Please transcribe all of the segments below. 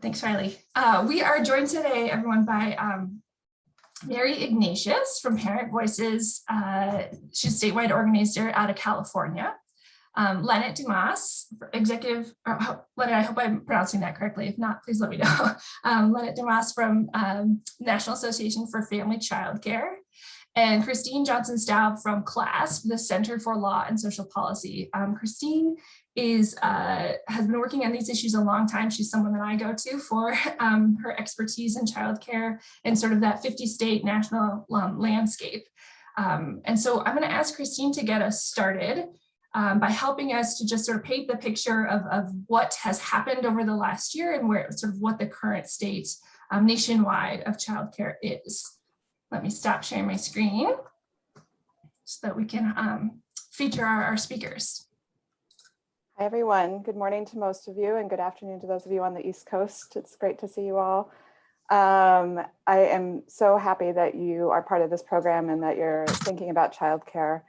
Thanks, Riley. We are joined today, everyone, by Mary Ignatius from Parent Voices. She's a statewide organizer out of California. Lennet Dumas, executive, Lennet, I hope I'm pronouncing that correctly. If not, please let me know. Lennet Dumas from National Association for Family Childcare. And Christine Johnson-Staub from CLASP, the Center for Law and Social Policy. Christine has been working on these issues a long time. She's someone that I go to for her expertise in childcare and sort of that 50-state national landscape. And so I'm going to ask Christine to get us started by helping us to just sort of paint the picture of what has happened over the last year and where sort of what the current state nationwide of childcare is. Let me stop sharing my screen so that we can feature our speakers. Hi, everyone. Good morning to most of you and good afternoon to those of you on the East Coast. It's great to see you all. I am so happy that you are part of this program and that you're thinking about childcare.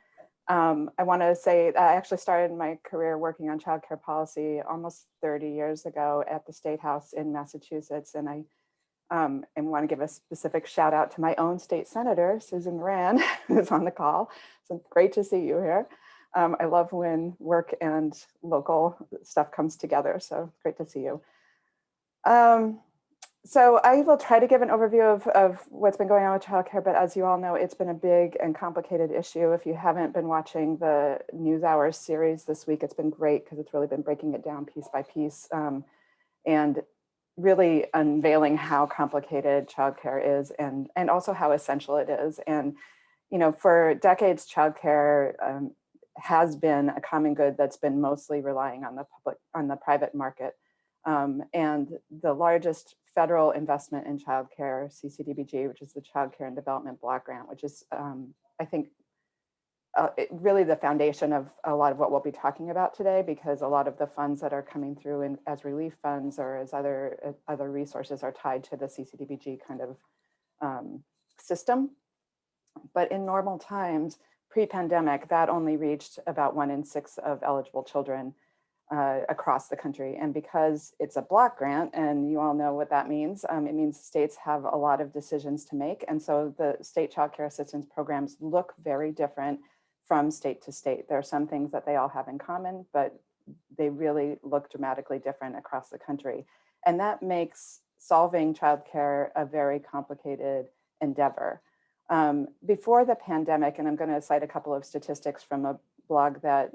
I want to say I actually started my career working on childcare policy almost 30 years ago at the State House in Massachusetts, and I want to give a specific shout out to my own state senator, Susan Moran, who's on the call. So great to see you here. I love when work and local stuff comes together. So great to see you. So I will try to give an overview of what's been going on with childcare, but as you all know, it's been a big and complicated issue. If you haven't been watching the NewsHour series this week, it's been great because it's really been breaking it down piece by piece. And really unveiling how complicated childcare is and also how essential it is. And, you know, for decades, childcare has been a common good that's been mostly relying on the private market. And the largest federal investment in childcare, CCDBG, which is the Childcare and Development Block Grant, which is, I think, really the foundation of a lot of what we'll be talking about today, because a lot of the funds that are coming through as relief funds or as other resources are tied to the CCDBG kind of system. But in normal times, pre-pandemic, that only reached about 1 in 6 of eligible children across the country. And because it's a block grant, and you all know what that means, it means states have a lot of decisions to make. And so the state child care assistance programs look very different from state to state. There are some things that they all have in common, but they really look dramatically different across the country. And that makes solving childcare a very complicated endeavor. Before the pandemic, and I'm going to cite a couple of statistics from a blog that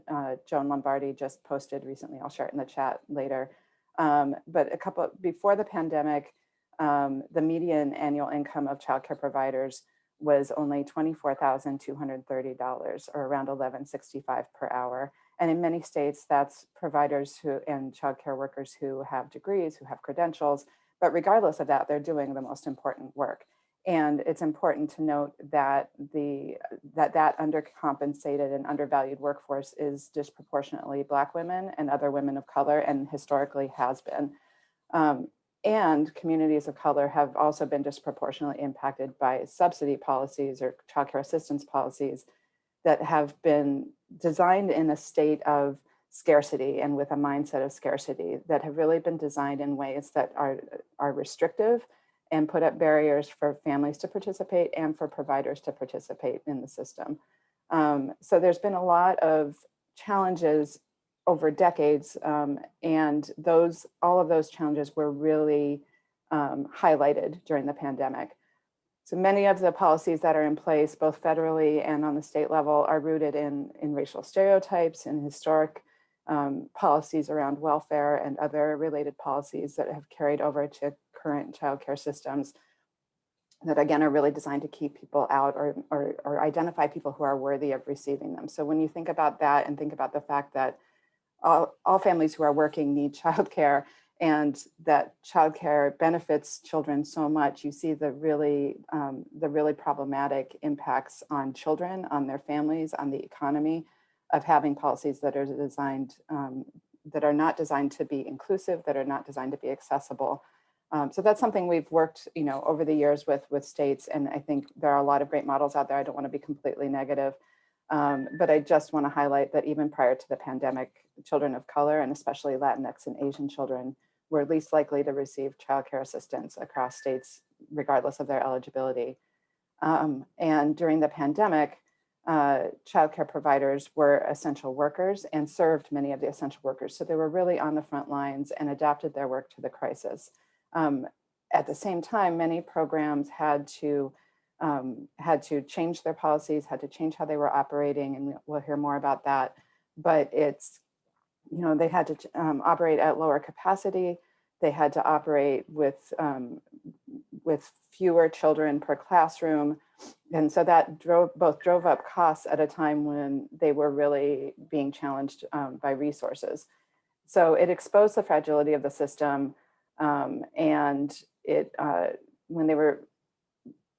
Joan Lombardi just posted recently. I'll share it in the chat later. But before the pandemic, the median annual income of childcare providers was only $24,230, or around $11.65 per hour. And in many states, that's providers and childcare workers who have degrees, who have credentials, but regardless of that, they're doing the most important work. And it's important to note that that undercompensated and undervalued workforce is disproportionately Black women and other women of color, and historically has been. And communities of color have also been disproportionately impacted by subsidy policies or childcare assistance policies that have been designed in a state of scarcity and with a mindset of scarcity, that have really been designed in ways that are restrictive and put up barriers for families to participate and for providers to participate in the system. So there's been a lot of challenges over decades, and all of those challenges were really highlighted during the pandemic. So many of the policies that are in place, both federally and on the state level, are rooted in racial stereotypes and historic policies around welfare and other related policies that have carried over to current childcare systems that, again, are really designed to keep people out or identify people who are worthy of receiving them. So when you think about that and think about the fact that all families who are working need childcare, and that childcare benefits children so much, you see the really problematic impacts on children, on their families, on the economy of having policies that are designed, that are not designed to be inclusive, that are not designed to be accessible. So that's something we've worked, over the years with states, and I think there are a lot of great models out there. I don't want to be completely negative. But I just want to highlight that even prior to the pandemic, children of color, and especially Latinx and Asian children, were least likely to receive childcare assistance across states, regardless of their eligibility. And during the pandemic, childcare providers were essential workers and served many of the essential workers. So they were really on the front lines and adapted their work to the crisis. At the same time, many programs had to change their policies, had to change how they were operating, and we'll hear more about that. But it's, they had to operate at lower capacity. They had to operate with fewer children per classroom. And so that drove up costs at a time when they were really being challenged by resources. So it exposed the fragility of the system. And when they were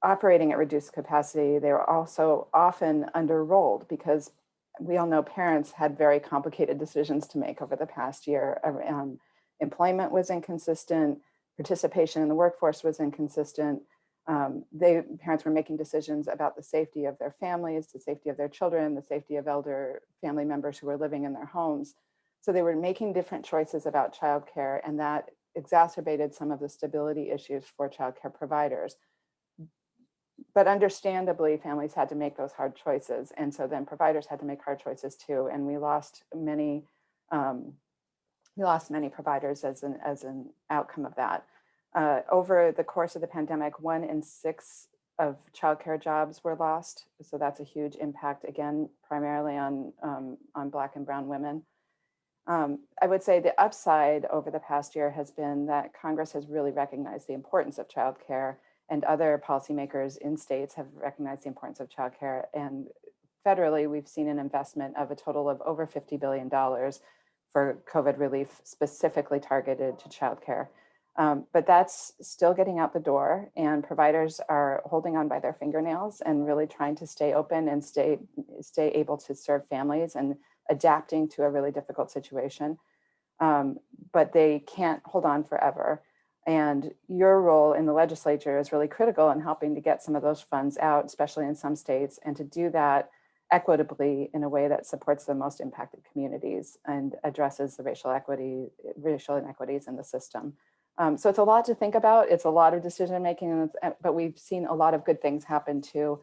operating at reduced capacity, they were also often underrolled, because we all know parents had very complicated decisions to make over the past year. Employment was inconsistent, participation in the workforce was inconsistent. Parents were making decisions about the safety of their families, the safety of their children, the safety of elder family members who were living in their homes. So they were making different choices about childcare, and that exacerbated some of the stability issues for childcare providers. But understandably, families had to make those hard choices. And so then providers had to make hard choices too. And we lost many providers as an outcome of that. Over the course of the pandemic, 1 in 6 of childcare jobs were lost. So that's a huge impact, again, primarily on Black and Brown women. I would say the upside over the past year has been that Congress has really recognized the importance of childcare, and other policymakers in states have recognized the importance of childcare. And federally, we've seen an investment of a total of over $50 billion for COVID relief specifically targeted to childcare. But that's still getting out the door, and providers are holding on by their fingernails and really trying to stay open and stay able to serve families and adapting to a really difficult situation. But they can't hold on forever. And your role in the legislature is really critical in helping to get some of those funds out, especially in some states, and to do that equitably in a way that supports the most impacted communities and addresses the racial inequities in the system. So it's a lot to think about. It's a lot of decision making, but we've seen a lot of good things happen too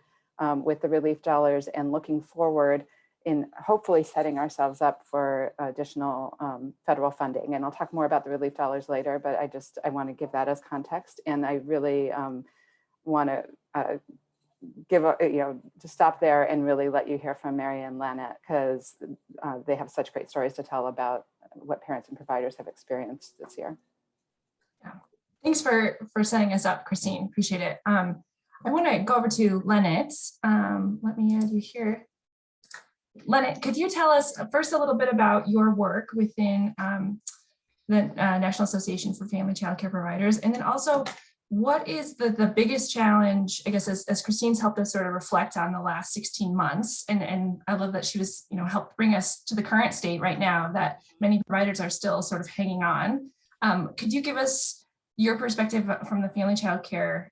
with the relief dollars, and looking forward in hopefully setting ourselves up for additional federal funding. And I'll talk more about the relief dollars later, but I want to give that as context. And I really want to to stop there and really let you hear from Mary and Lynette, because they have such great stories to tell about what parents and providers have experienced this year. Yeah. Thanks for setting us up, Christine. Appreciate it. I want to go over to Lynette. Let me add you here. Lynette, could you tell us first a little bit about your work within the National Association for Family Childcare Providers, and then also what is the biggest challenge, I guess, as Christine's helped us sort of reflect on the last 16 months, and I love that she was, helped bring us to the current state right now that many providers are still sort of hanging on. Could you give us your perspective from the family childcare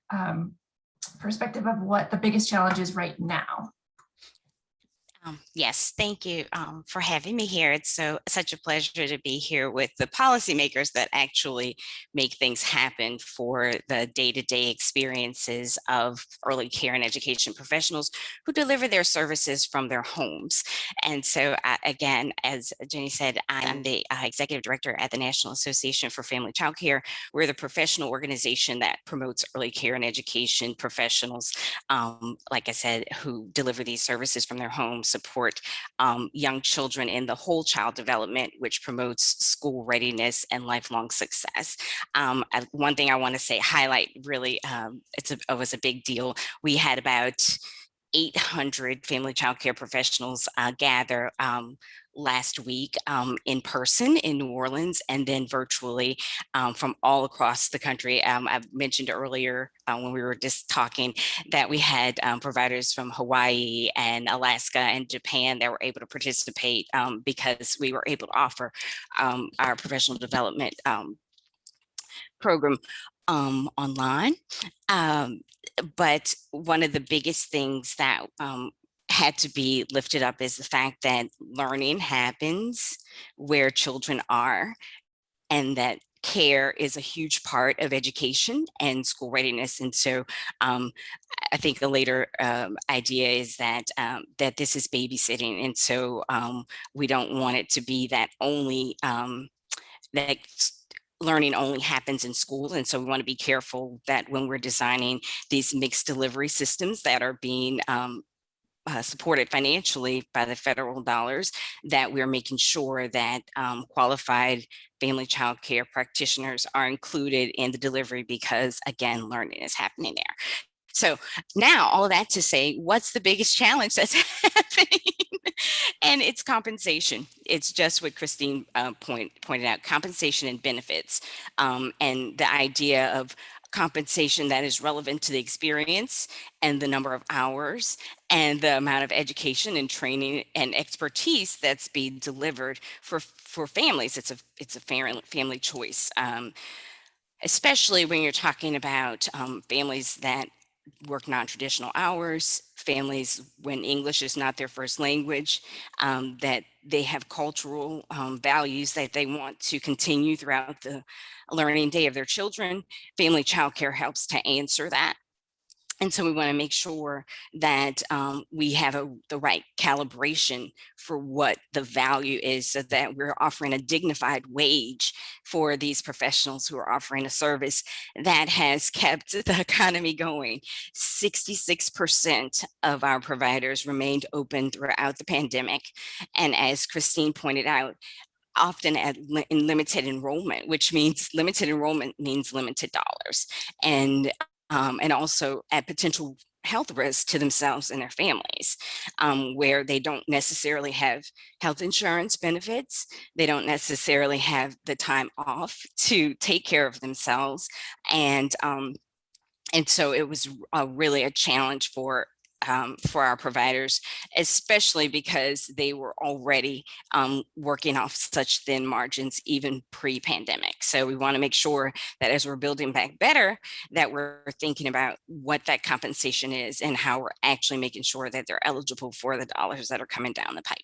perspective of what the biggest challenge is right now? Yes, thank you for having me here. It's such a pleasure to be here with the policymakers that actually make things happen for the day-to-day experiences of early care and education professionals who deliver their services from their homes. And so again, as Jenny said, I'm the executive director at the National Association for Family Childcare. We're the professional organization that promotes early care and education professionals, like I said, who deliver these services from their homes, support young children in the whole child development, which promotes school readiness and lifelong success. One thing I want to highlight really, it was a big deal. We had about 800 family childcare professionals gather last week in person in New Orleans, and then virtually from all across the country. I mentioned earlier when we were just talking that we had providers from Hawaii and Alaska and Japan that were able to participate because we were able to offer our professional development program online. But one of the biggest things that had to be lifted up is the fact that learning happens where children are, and that care is a huge part of education and school readiness. And so I think a later idea is that that this is babysitting. And so we don't want it to be that only that learning only happens in school. And so we want to be careful that when we're designing these mixed delivery systems that are being supported financially by the federal dollars, that we're making sure that qualified family child care practitioners are included in the delivery, because again, learning is happening there. So now all of that to say, what's the biggest challenge that's happening? And it's compensation. It's just what Christine pointed out, compensation and benefits. And the idea of compensation that is relevant to the experience and the number of hours and the amount of education and training and expertise that's being delivered for families. It's a family choice, especially when you're talking about families that work non-traditional hours, families when English is not their first language, that they have cultural values that they want to continue throughout the learning day of their children. Family childcare helps to answer that. And so we want to make sure that we have the right calibration for what the value is, so that we're offering a dignified wage for these professionals who are offering a service that has kept the economy going. 66% of our providers remained open throughout the pandemic. And as Christine pointed out, often in limited enrollment, which means limited enrollment means limited dollars. And also at potential health risks to themselves and their families, where they don't necessarily have health insurance benefits. They don't necessarily have the time off to take care of themselves. And so it was really a challenge for our providers, especially because they were already working off such thin margins even pre-pandemic. So we want to make sure that as we're building back better, that we're thinking about what that compensation is and how we're actually making sure that they're eligible for the dollars that are coming down the pipe.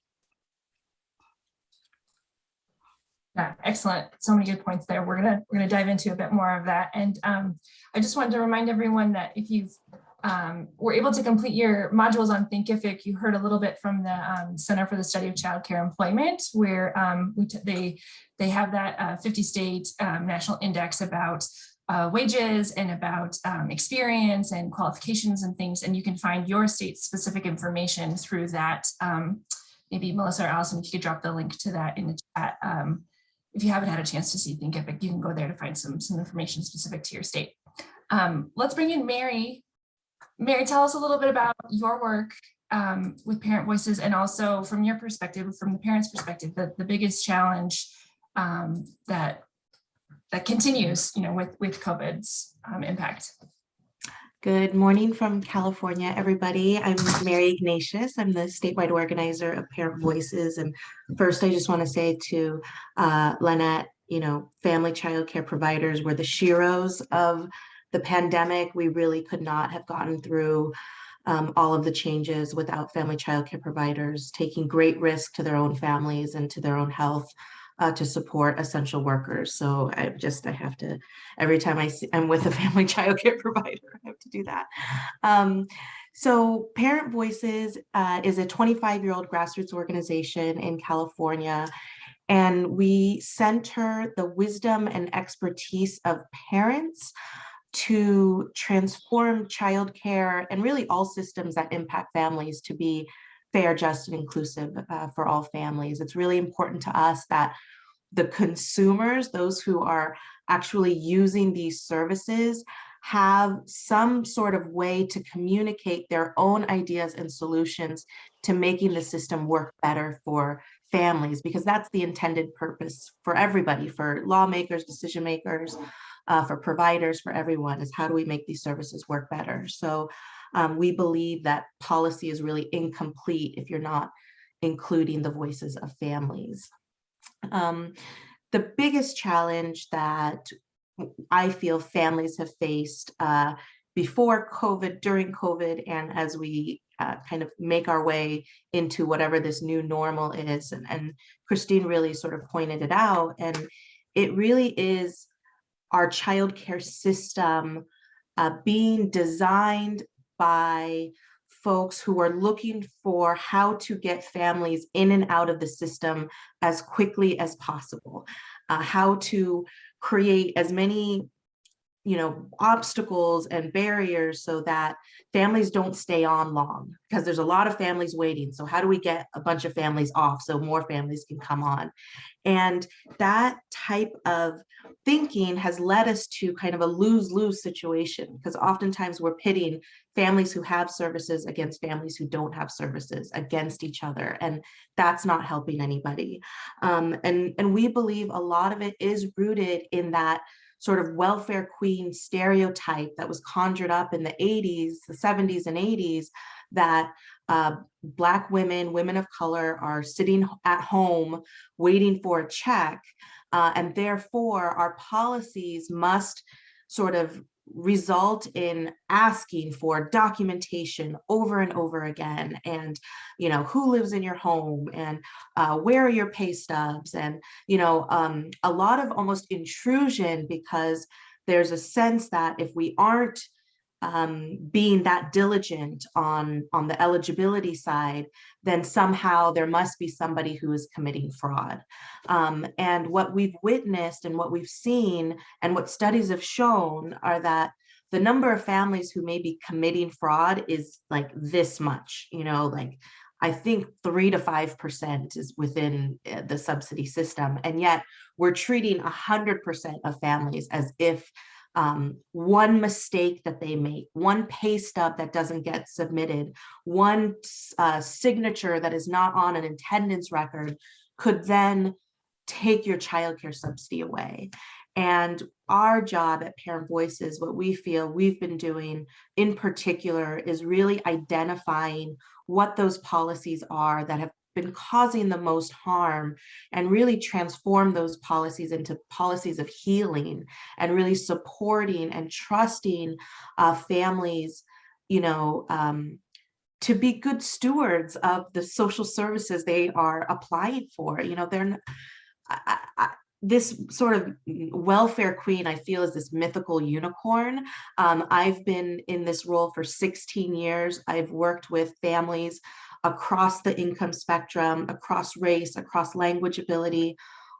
Yeah, excellent. So many good points there. We're gonna dive into a bit more of that. And I just wanted to remind everyone that if you've were able to complete your modules on Thinkific, you heard a little bit from the Center for the Study of Childcare Employment, where they have that 50-state national index about wages and about experience and qualifications and things. And you can find your state-specific information through that. Maybe Melissa or Allison, if you could drop the link to that in the chat. If you haven't had a chance to see Thinkific, you can go there to find some information specific to your state. Let's bring in Mary. Mary, tell us a little bit about your work with Parent Voices, and also from your perspective, from the parents' perspective, the biggest challenge that continues, with COVID's impact. Good morning from California, everybody. I'm Mary Ignatius. I'm the statewide organizer of Parent Voices. And first, I just want to say to Lynette, family child care providers were the sheroes of the pandemic. We really could not have gotten through all of the changes without family child care providers taking great risk to their own families and to their own health to support essential workers. So I have to, every time I'm with a family child care provider, I have to do that. So Parent Voices is a 25-year-old grassroots organization in California. And we center the wisdom and expertise of parents to transform childcare and really all systems that impact families to be fair, just, and inclusive for all families. It's really important to us that the consumers, those who are actually using these services, have some sort of way to communicate their own ideas and solutions to making the system work better for families, because that's the intended purpose for everybody, for lawmakers, decision makers, for providers, for everyone, is how do we make these services work better? So we believe that policy is really incomplete if you're not including the voices of families. The biggest challenge that I feel families have faced before COVID, during COVID, and as we kind of make our way into whatever this new normal is, and Christine really sort of pointed it out, and it really is our childcare system being designed by folks who are looking for how to get families in and out of the system as quickly as possible, how to create as many obstacles and barriers so that families don't stay on long, because there's a lot of families waiting. So how do we get a bunch of families off so more families can come on? And that type of thinking has led us to kind of a lose-lose situation, because oftentimes we're pitting families who have services against families who don't have services against each other. And that's not helping anybody. And we believe a lot of it is rooted in that sort of welfare queen stereotype that was conjured up in the 80s, the 70s and 80s, that Black women, women of color are sitting at home waiting for a check. And therefore our policies must sort of result in asking for documentation over and over again, and who lives in your home, and where are your pay stubs, and a lot of almost intrusion, because there's a sense that if we aren't being that diligent on the eligibility side, then somehow there must be somebody who is committing fraud. And what we've witnessed and what we've seen and what studies have shown are that the number of families who may be committing fraud is like this much, like I think 3 to 5% is within the subsidy system. And yet we're treating 100% of families as if one mistake that they make, one pay stub that doesn't get submitted, one signature that is not on an attendance record could then take your childcare subsidy away. And our job at Parent Voices, what we feel we've been doing in particular, is really identifying what those policies are that have been causing the most harm, and really transform those policies into policies of healing, and really supporting and trusting families, to be good stewards of the social services they are applying for. They're this sort of welfare queen, I feel, is this mythical unicorn. I've been in this role for 16 years. I've worked with families across the income spectrum, across race, across language ability.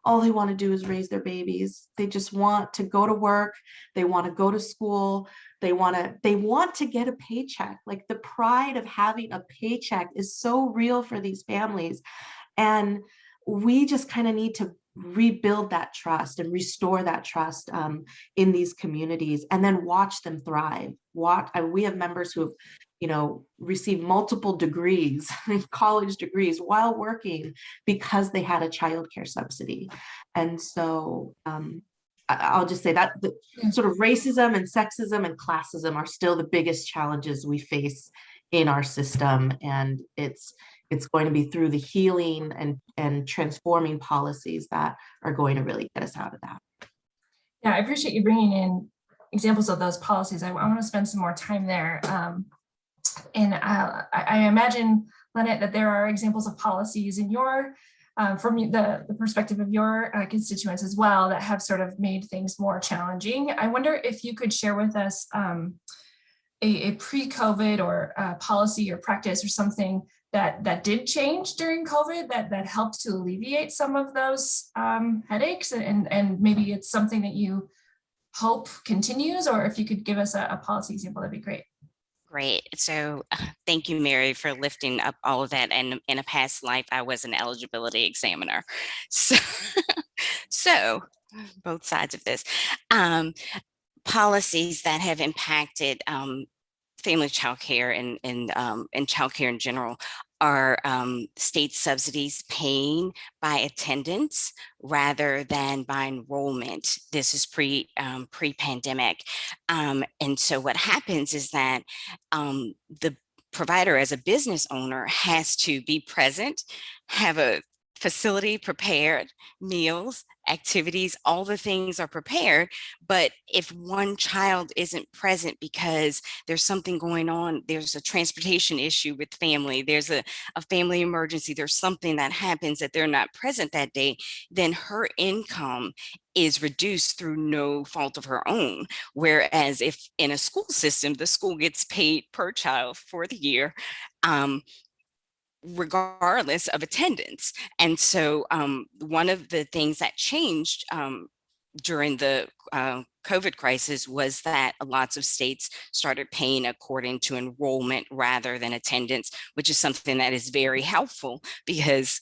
All they want to do is raise their babies. They just want to go to work. They want to go to school. They want to get a paycheck. Like, the pride of having a paycheck is so real for these families. And we just kind of need to rebuild that trust and restore that trust in these communities, and then watch them thrive. We have members who have received multiple degrees, college degrees, while working because they had a childcare subsidy. And so I'll just say that the sort of racism and sexism and classism are still the biggest challenges we face in our system. And it's going to be through the healing and transforming policies that are going to really get us out of that. Yeah, I appreciate you bringing in examples of those policies. I want to spend some more time there. And I imagine, Lynette, that there are examples of policies in your, from the perspective of your constituents as well, that have sort of made things more challenging. I wonder if you could share with us a pre-COVID or policy or practice or something that did change during COVID that helped to alleviate some of those headaches, and maybe it's something that you hope continues, or if you could give us a policy example, that'd be great. Great. So thank you, Mary, for lifting up all of that. And in a past life, I was an eligibility examiner. So both sides of this. Policies that have impacted family childcare and childcare in general are state subsidies paying by attendance rather than by enrollment. This is pre-pandemic. And so what happens is that the provider, as a business owner, has to be present, have a facility prepared, meals, activities, all the things are prepared. But if one child isn't present because there's something going on, there's a transportation issue with family, there's a family emergency, there's something that happens that they're not present that day, then her income is reduced through no fault of her own. Whereas if in a school system, the school gets paid per child for the year, regardless of attendance. And so one of the things that changed during the COVID crisis was that lots of states started paying according to enrollment rather than attendance, which is something that is very helpful because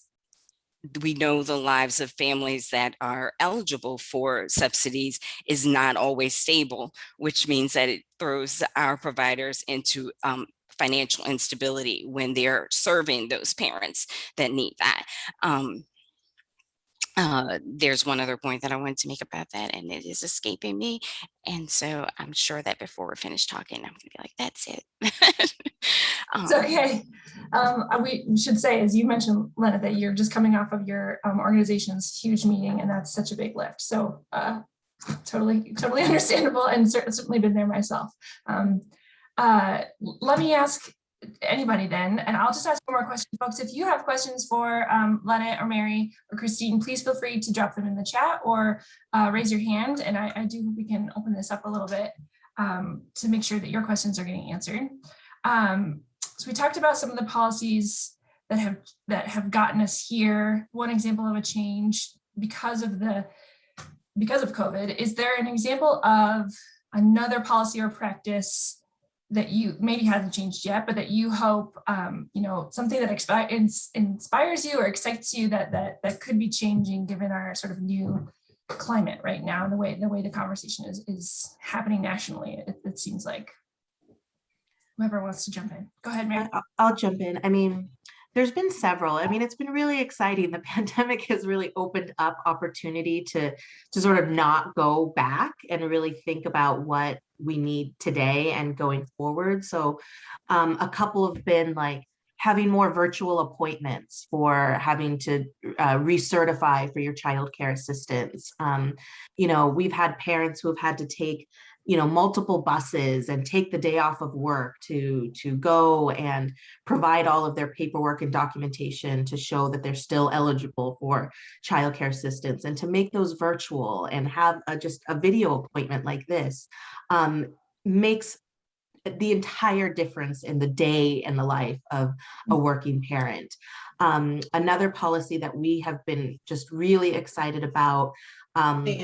we know the lives of families that are eligible for subsidies is not always stable, which means that it throws our providers into financial instability when they're serving those parents that need that. There's one other point that I wanted to make about that, and it is escaping me. And so I'm sure that before we're finished talking, I'm gonna be like, that's it. It's okay. We should say, as you mentioned, Lena, that you're just coming off of your organization's huge meeting, and that's such a big lift. So totally understandable, and certainly been there myself. Let me ask anybody then, and I'll just ask one more question, folks. If you have questions for Lena or Mary or Christine, please feel free to drop them in the chat or raise your hand, and I do hope we can open this up a little bit to make sure that your questions are getting answered. So we talked about some of the policies that have gotten us here. One example of a change because of COVID. Is there an example of another policy or practice that you maybe hasn't changed yet, but that you hope, something that inspires you or excites you that could be changing given our sort of new climate right now and the way the conversation is happening nationally? It seems like. Whoever wants to jump in. Go ahead, Mary. I'll jump in. I mean, there's been several. I mean, it's been really exciting. The pandemic has really opened up opportunity to sort of not go back and really think about what we need today and going forward. So a couple have been like having more virtual appointments for having to recertify for your childcare assistance. We've had parents who have had to take multiple buses and take the day off of work to go and provide all of their paperwork and documentation to show that they're still eligible for childcare assistance, and to make those virtual and have just a video appointment like this makes the entire difference in the day and the life of a working parent. Another policy that we have been just really excited about,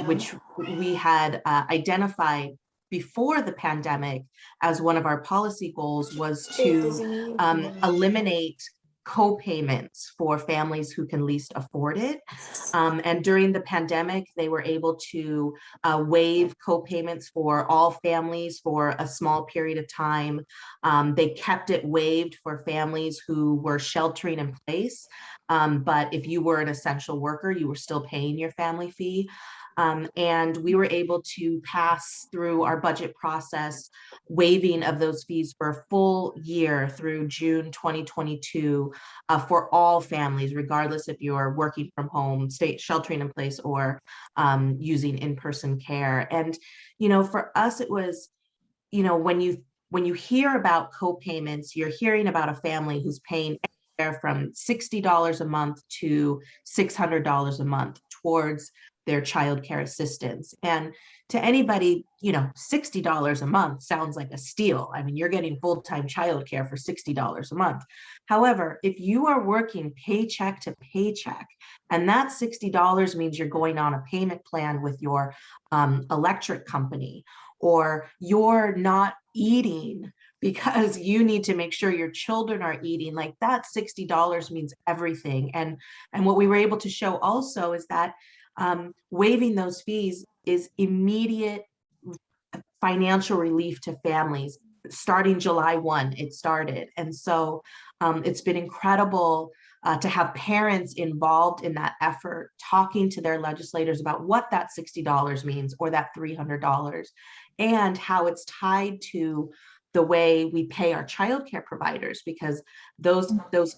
which we had identified before the pandemic as one of our policy goals, was to eliminate co-payments for families who can least afford it. And during the pandemic, they were able to waive co-payments for all families for a small period of time. They kept it waived for families who were sheltering in place. But if you were an essential worker, you were still paying your family fee. And we were able to pass through our budget process waiving of those fees for a full year through June 2022 for all families, regardless if you're working from home, sheltering in place, or using in-person care. And, for us, it was, when you hear about co-payments, you're hearing about a family who's paying anywhere from $60 a month to $600 a month towards their childcare assistance. And to anybody, $60 a month sounds like a steal. I mean, you're getting full-time childcare for $60 a month. However, if you are working paycheck to paycheck, and that $60 means you're going on a payment plan with your electric company, or you're not eating because you need to make sure your children are eating, like that $60 means everything. And what we were able to show also is that waiving those fees is immediate financial relief to families. Starting July 1, it started. And so it's been incredible to have parents involved in that effort, talking to their legislators about what that $60 means, or that $300, and how it's tied to the way we pay our childcare providers, because those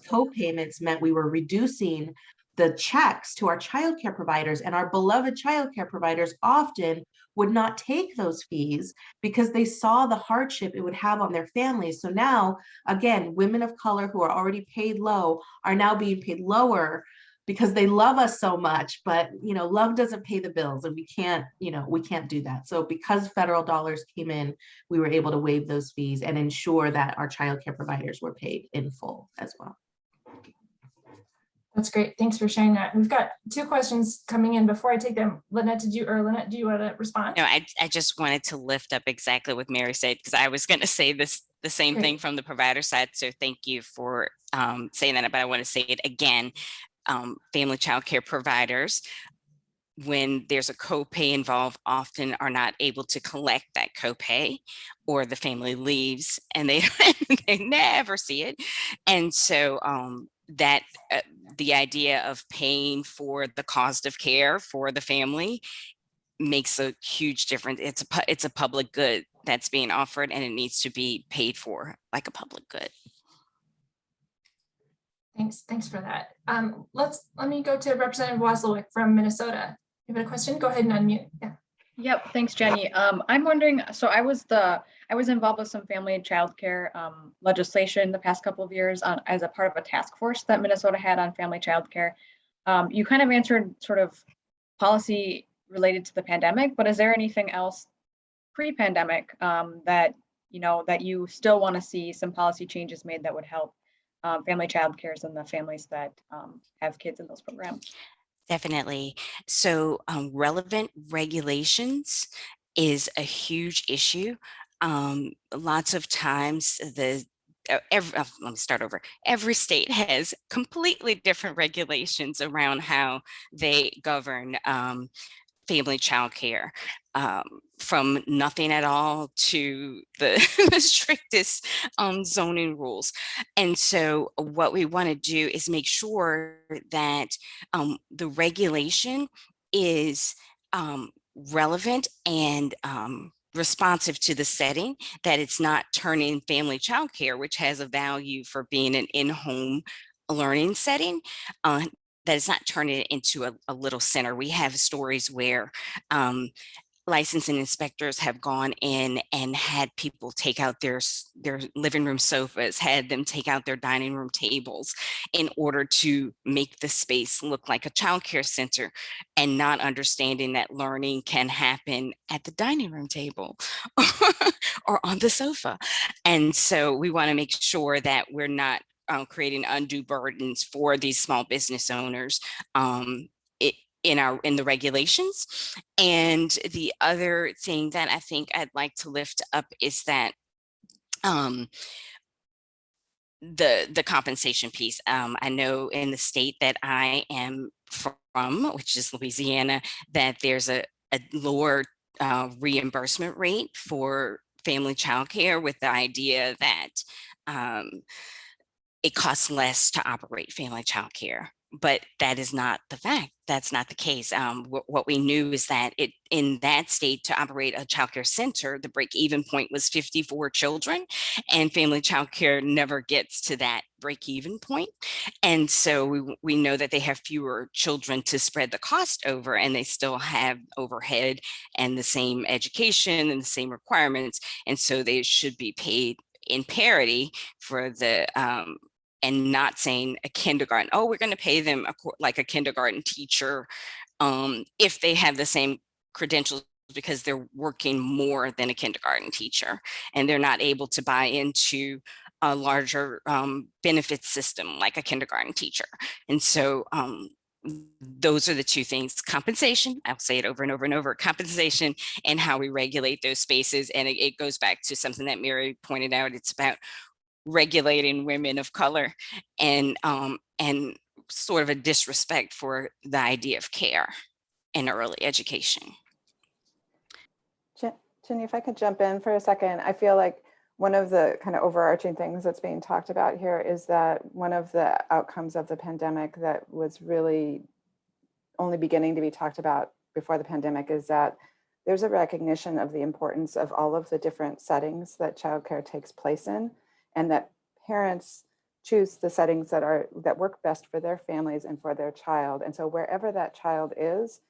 co-payments meant we were reducing the checks to our childcare providers, and our beloved childcare providers often would not take those fees because they saw the hardship it would have on their families. So now, again, women of color who are already paid low are now being paid lower because they love us so much, but love doesn't pay the bills, and we can't do that. So because federal dollars came in, we were able to waive those fees and ensure that our childcare providers were paid in full as well. That's great. Thanks for sharing that. We've got 2 questions coming in. Before I take them, Lynette, do you want to respond? No, I just wanted to lift up exactly what Mary said, because I was going to say the same Great. thing from the provider side. So thank you for saying that, but I want to say it again. Family child care providers, when there's a copay involved, often are not able to collect that copay, or the family leaves and they never see it. And so that the idea of paying for the cost of care for the family makes a huge difference. It's a public good that's being offered, and it needs to be paid for like a public good. Thanks for that. Let me go to Representative Waslowick from Minnesota. You have a question? Go ahead and unmute. Yeah. Yep, thanks, Jenny. I'm wondering, so I was involved with some family and childcare legislation the past couple of years as a part of a task force that Minnesota had on family childcare. You kind of answered sort of policy related to the pandemic, but is there anything else pre-pandemic that you still want to see some policy changes made that would help family childcares and the families that have kids in those programs? Definitely. So relevant regulations is a huge issue. Lots of times let me start over. Every state has completely different regulations around how they govern family childcare, from nothing at all to the strictest zoning rules. And so what we want to do is make sure that the regulation is relevant and responsive to the setting, that it's not turning family childcare, which has a value for being an in-home learning setting, that it's not turning it into a little center. We have stories where licensing inspectors have gone in and had people take out their living room sofas, had them take out their dining room tables in order to make the space look like a childcare center, and not understanding that learning can happen at the dining room table or on the sofa. And so we want to make sure that we're not creating undue burdens for these small business owners in the regulations. And the other thing that I think I'd like to lift up is that the compensation piece. I know in the state that I am from, which is Louisiana, that there's a lower reimbursement rate for family childcare, with the idea that it costs less to operate family childcare. But that is not the fact. That's not the case. What we knew is that in that state, to operate a childcare center, the break-even point was 54 children, and family childcare never gets to that break-even point. And so we know that they have fewer children to spread the cost over, and they still have overhead and the same education and the same requirements. And so they should be paid in parity for the and not saying a kindergarten, oh, we're going to pay them like a kindergarten teacher if they have the same credentials, because they're working more than a kindergarten teacher and they're not able to buy into a larger benefit system like a kindergarten teacher. And so those are the 2 things: compensation, I'll say it over and over and over, compensation, and how we regulate those spaces. And it goes back to something that Mary pointed out. It's about regulating women of color and sort of a disrespect for the idea of care and early education. Jenny, if I could jump in for a second, I feel like one of the kind of overarching things that's being talked about here is that one of the outcomes of the pandemic that was really only beginning to be talked about before the pandemic is that there's a recognition of the importance of all of the different settings that childcare takes place in, and that parents choose the settings that work best for their families and for their child. And so wherever that child is,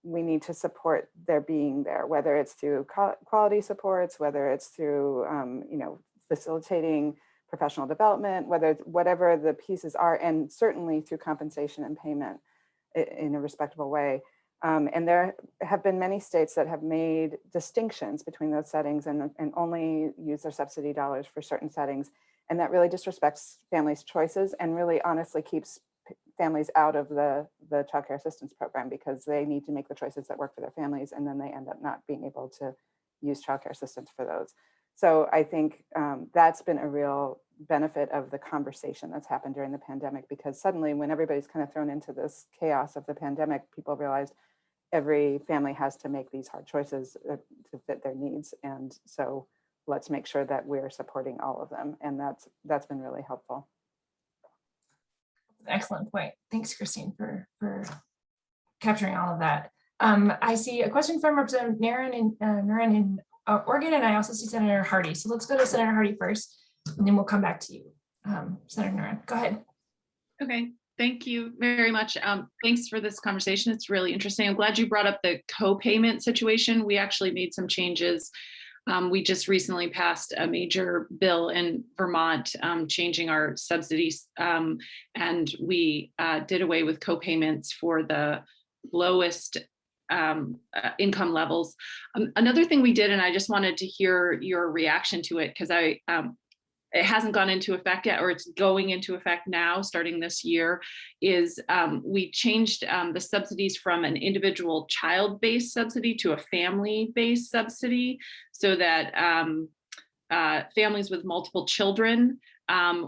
we need to support their being there, whether it's through quality supports, whether it's through facilitating professional development, whatever the pieces are, and certainly through compensation and payment in a respectable way. And there have been many states that have made distinctions between those settings and only use their subsidy dollars for certain settings. And that really disrespects families' choices and really honestly keeps families out of the child care assistance program, because they need to make the choices that work for their families, and then they end up not being able to use child care assistance for those. So I think that's been a real benefit of the conversation that's happened during the pandemic, because suddenly when everybody's kind of thrown into this chaos of the pandemic, people realized every family has to make these hard choices to fit their needs. And so let's make sure that we're supporting all of them. And that's been really helpful. Excellent point. Thanks, Christine, for capturing all of that. I see a question from Representative Moran in Oregon, and I also see Senator Hardy. So let's go to Senator Hardy first, and then we'll come back to you. Senator Moran, go ahead. Okay, thank you very much. Thanks for this conversation. It's really interesting. I'm glad you brought up the co-payment situation. We actually made some changes. We just recently passed a major bill in Vermont changing our subsidies, and we did away with co-payments for the lowest income levels. Another thing we did, and I just wanted to hear your reaction to it, because it hasn't gone into effect yet, or it's going into effect now, starting this year, is we changed the subsidies from an individual child-based subsidy to a family-based subsidy, so that families with multiple children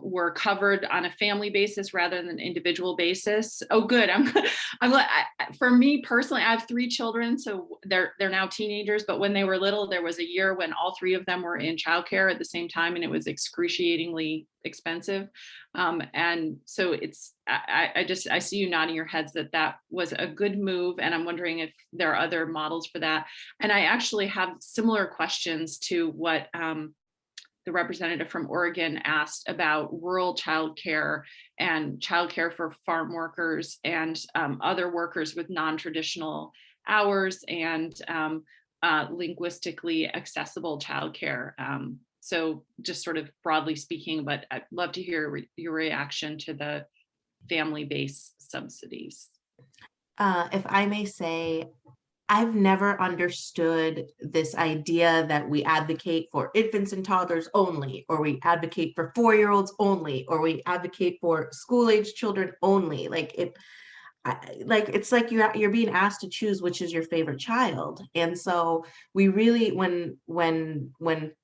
were covered on a family basis rather than an individual basis. Oh, good. For me personally, I have 3 children, so they're now teenagers. But when they were little, there was a year when all 3 of them were in childcare at the same time, and it was excruciatingly expensive. And so I see you nodding your heads that was a good move, and I'm wondering if there are other models for that. And I actually have similar questions to what the representative from Oregon asked about rural childcare and childcare for farm workers and other workers with non-traditional hours and linguistically accessible childcare. So just sort of broadly speaking, but I'd love to hear your reaction to the family-based subsidies. If I may say, I've never understood this idea that we advocate for infants and toddlers only, or we advocate for 4-year-olds only, or we advocate for school-age children only. It's like you're being asked to choose which is your favorite child. And so we really, when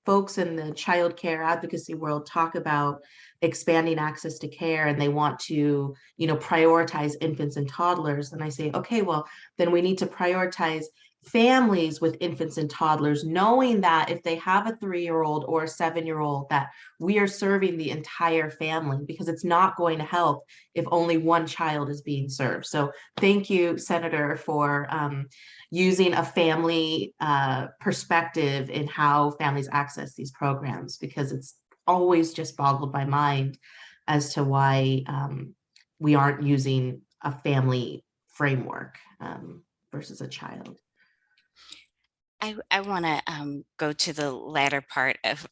folks in the child care advocacy world talk about expanding access to care and they want to, prioritize infants and toddlers, then I say, okay, well, then we need to prioritize families with infants and toddlers, knowing that if they have a 3-year-old or a 7-year-old, that we are serving the entire family, because it's not going to help if only one child is being served. So thank you, Senator, for using a family perspective in how families access these programs, because it's always just boggled my mind as to why we aren't using a family framework versus a child. I want to go to the latter part of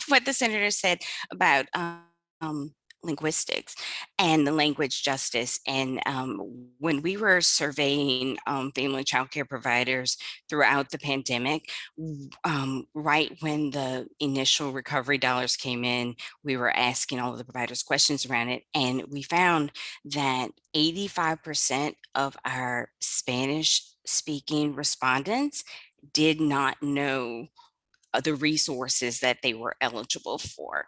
what the senator said about linguistics and the language justice. And when we were surveying family and child care providers throughout the pandemic, right when the initial recovery dollars came in, we were asking all of the providers questions around it. And we found that 85% of our Spanish speaking respondents did not know the resources that they were eligible for.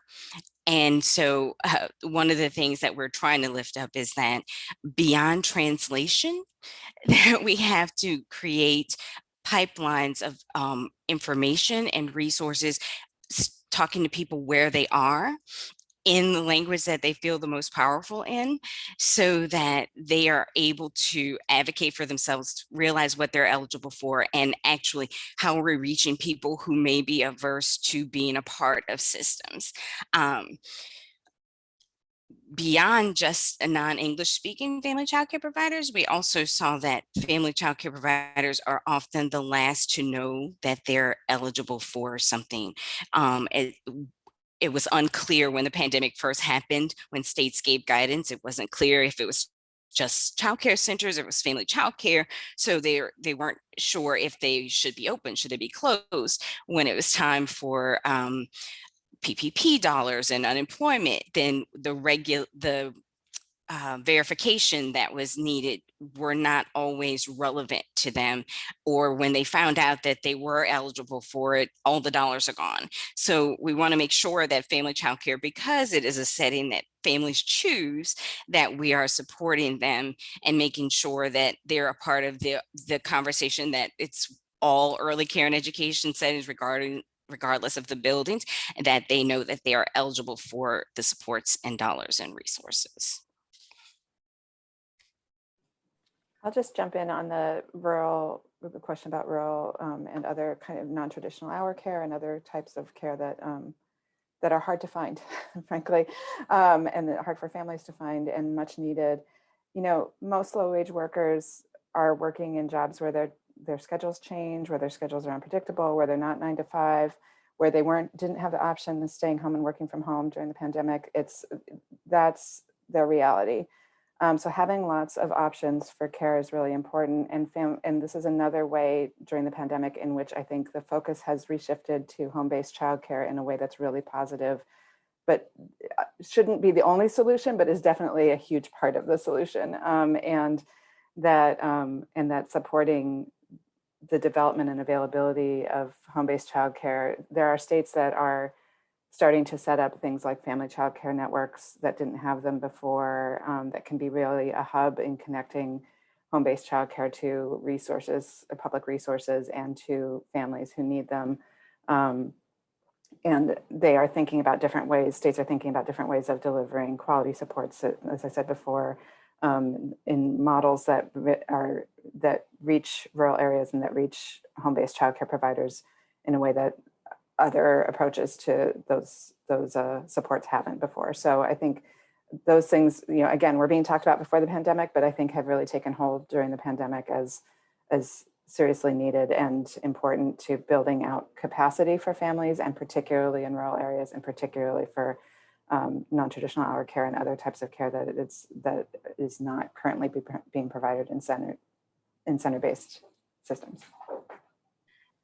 And so one of the things that we're trying to lift up is that beyond translation, that we have to create pipelines of information and resources, talking to people where they are in the language that they feel the most powerful in, so that they are able to advocate for themselves, realize what they're eligible for, and actually how we're reaching people who may be averse to being a part of systems. beyond just a non-English speaking family childcare providers, we also saw that family childcare providers are often the last to know that they're eligible for something. It was unclear when the pandemic first happened, when states gave guidance, it wasn't clear if it was just childcare centers, it was family childcare. So they weren't sure if they should be open, should they be closed. When it was time for PPP dollars and unemployment, then the verification that was needed were not always relevant to them, or when they found out that they were eligible for it, all the dollars are gone. So we want to make sure that family childcare, because it is a setting that families choose, that we are supporting them and making sure that they're a part of the conversation, that it's all early care and education settings regardless of the buildings, and that they know that they are eligible for the supports and dollars and resources. I'll just jump in on the question about rural and other kind of non-traditional hour care and other types of care that are hard to find, frankly, and that are hard for families to find and much needed. You know, most low-wage workers are working in jobs where their schedules change, where their schedules are unpredictable, where they're not 9 to 5, where they didn't have the option of staying home and working from home during the pandemic. That's their reality. So having lots of options for care is really important. And this is another way during the pandemic in which I think the focus has reshifted to home-based childcare in a way that's really positive, but shouldn't be the only solution, but is definitely a huge part of the solution. And that supporting the development and availability of home-based childcare. There are states that are starting to set up things like family childcare networks that didn't have them before, that can be really a hub in connecting home-based childcare to resources, public resources, and to families who need them. And they are thinking about different ways, states are thinking about different ways of delivering quality supports, as I said before, in models that reach rural areas and that reach home-based childcare providers in a way that other approaches to those supports haven't before. So I think those things, you know, again, were being talked about before the pandemic, but I think have really taken hold during the pandemic as seriously needed and important to building out capacity for families, and particularly in rural areas, and particularly for non-traditional hour care and other types of care that is not currently being provided in center-based systems.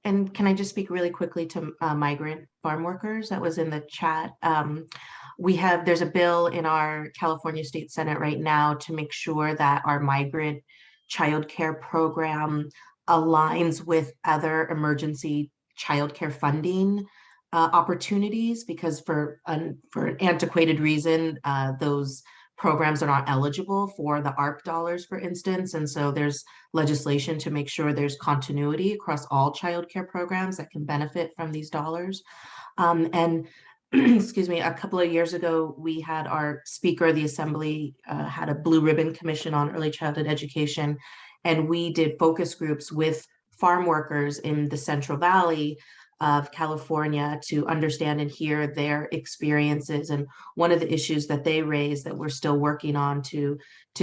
And can I just speak really quickly to migrant farm workers that was in the chat? There's a bill in our California State Senate right now to make sure that our migrant childcare program aligns with other emergency childcare funding opportunities, because for an antiquated reason, those programs are not eligible for the ARP dollars, for instance. And so there's legislation to make sure there's continuity across all childcare programs that can benefit from these dollars. And excuse me, a couple of years ago, we had our Speaker of the Assembly had a Blue Ribbon Commission on Early Childhood Education, and we did focus groups with farm workers in the Central Valley of California to understand and hear their experiences. And one of the issues that they raised that we're still working on to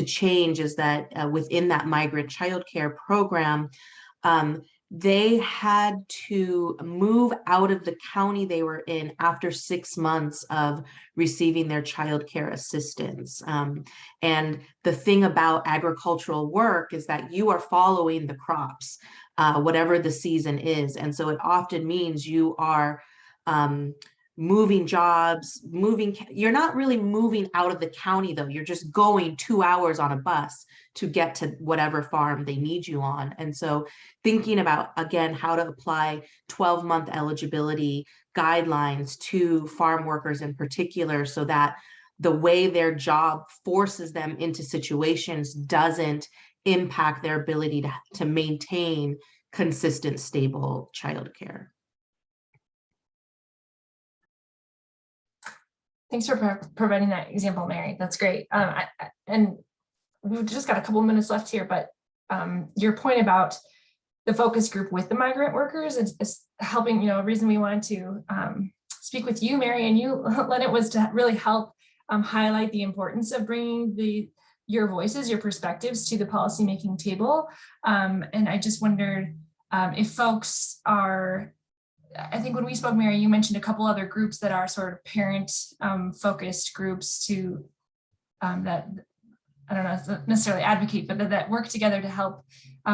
change is that within that migrant childcare program, they had to move out of the county they were in after 6 months of receiving their childcare assistance. And the thing about agricultural work is that you are following the crops, whatever the season is. And so it often means you are moving jobs, you're not really moving out of the county though, you're just going 2 hours on a bus to get to whatever farm they need you on. And so thinking about, again, how to apply 12-month eligibility guidelines to farm workers in particular, so that the way their job forces them into situations doesn't impact their ability to maintain consistent, stable childcare. Thanks for providing that example, Mary. That's great. And we've just got a couple minutes left here, but your point about the focus group with the migrant workers is helping, you know, a reason we wanted to speak with you, Mary, and you, Leonard, was to really help highlight the importance of bringing your voices, your perspectives to the policymaking table. And I just wondered if folks are, I think when we spoke, Mary, you mentioned a couple other groups that are sort of parent focused groups to that, I don't know, necessarily advocate, but that work together to help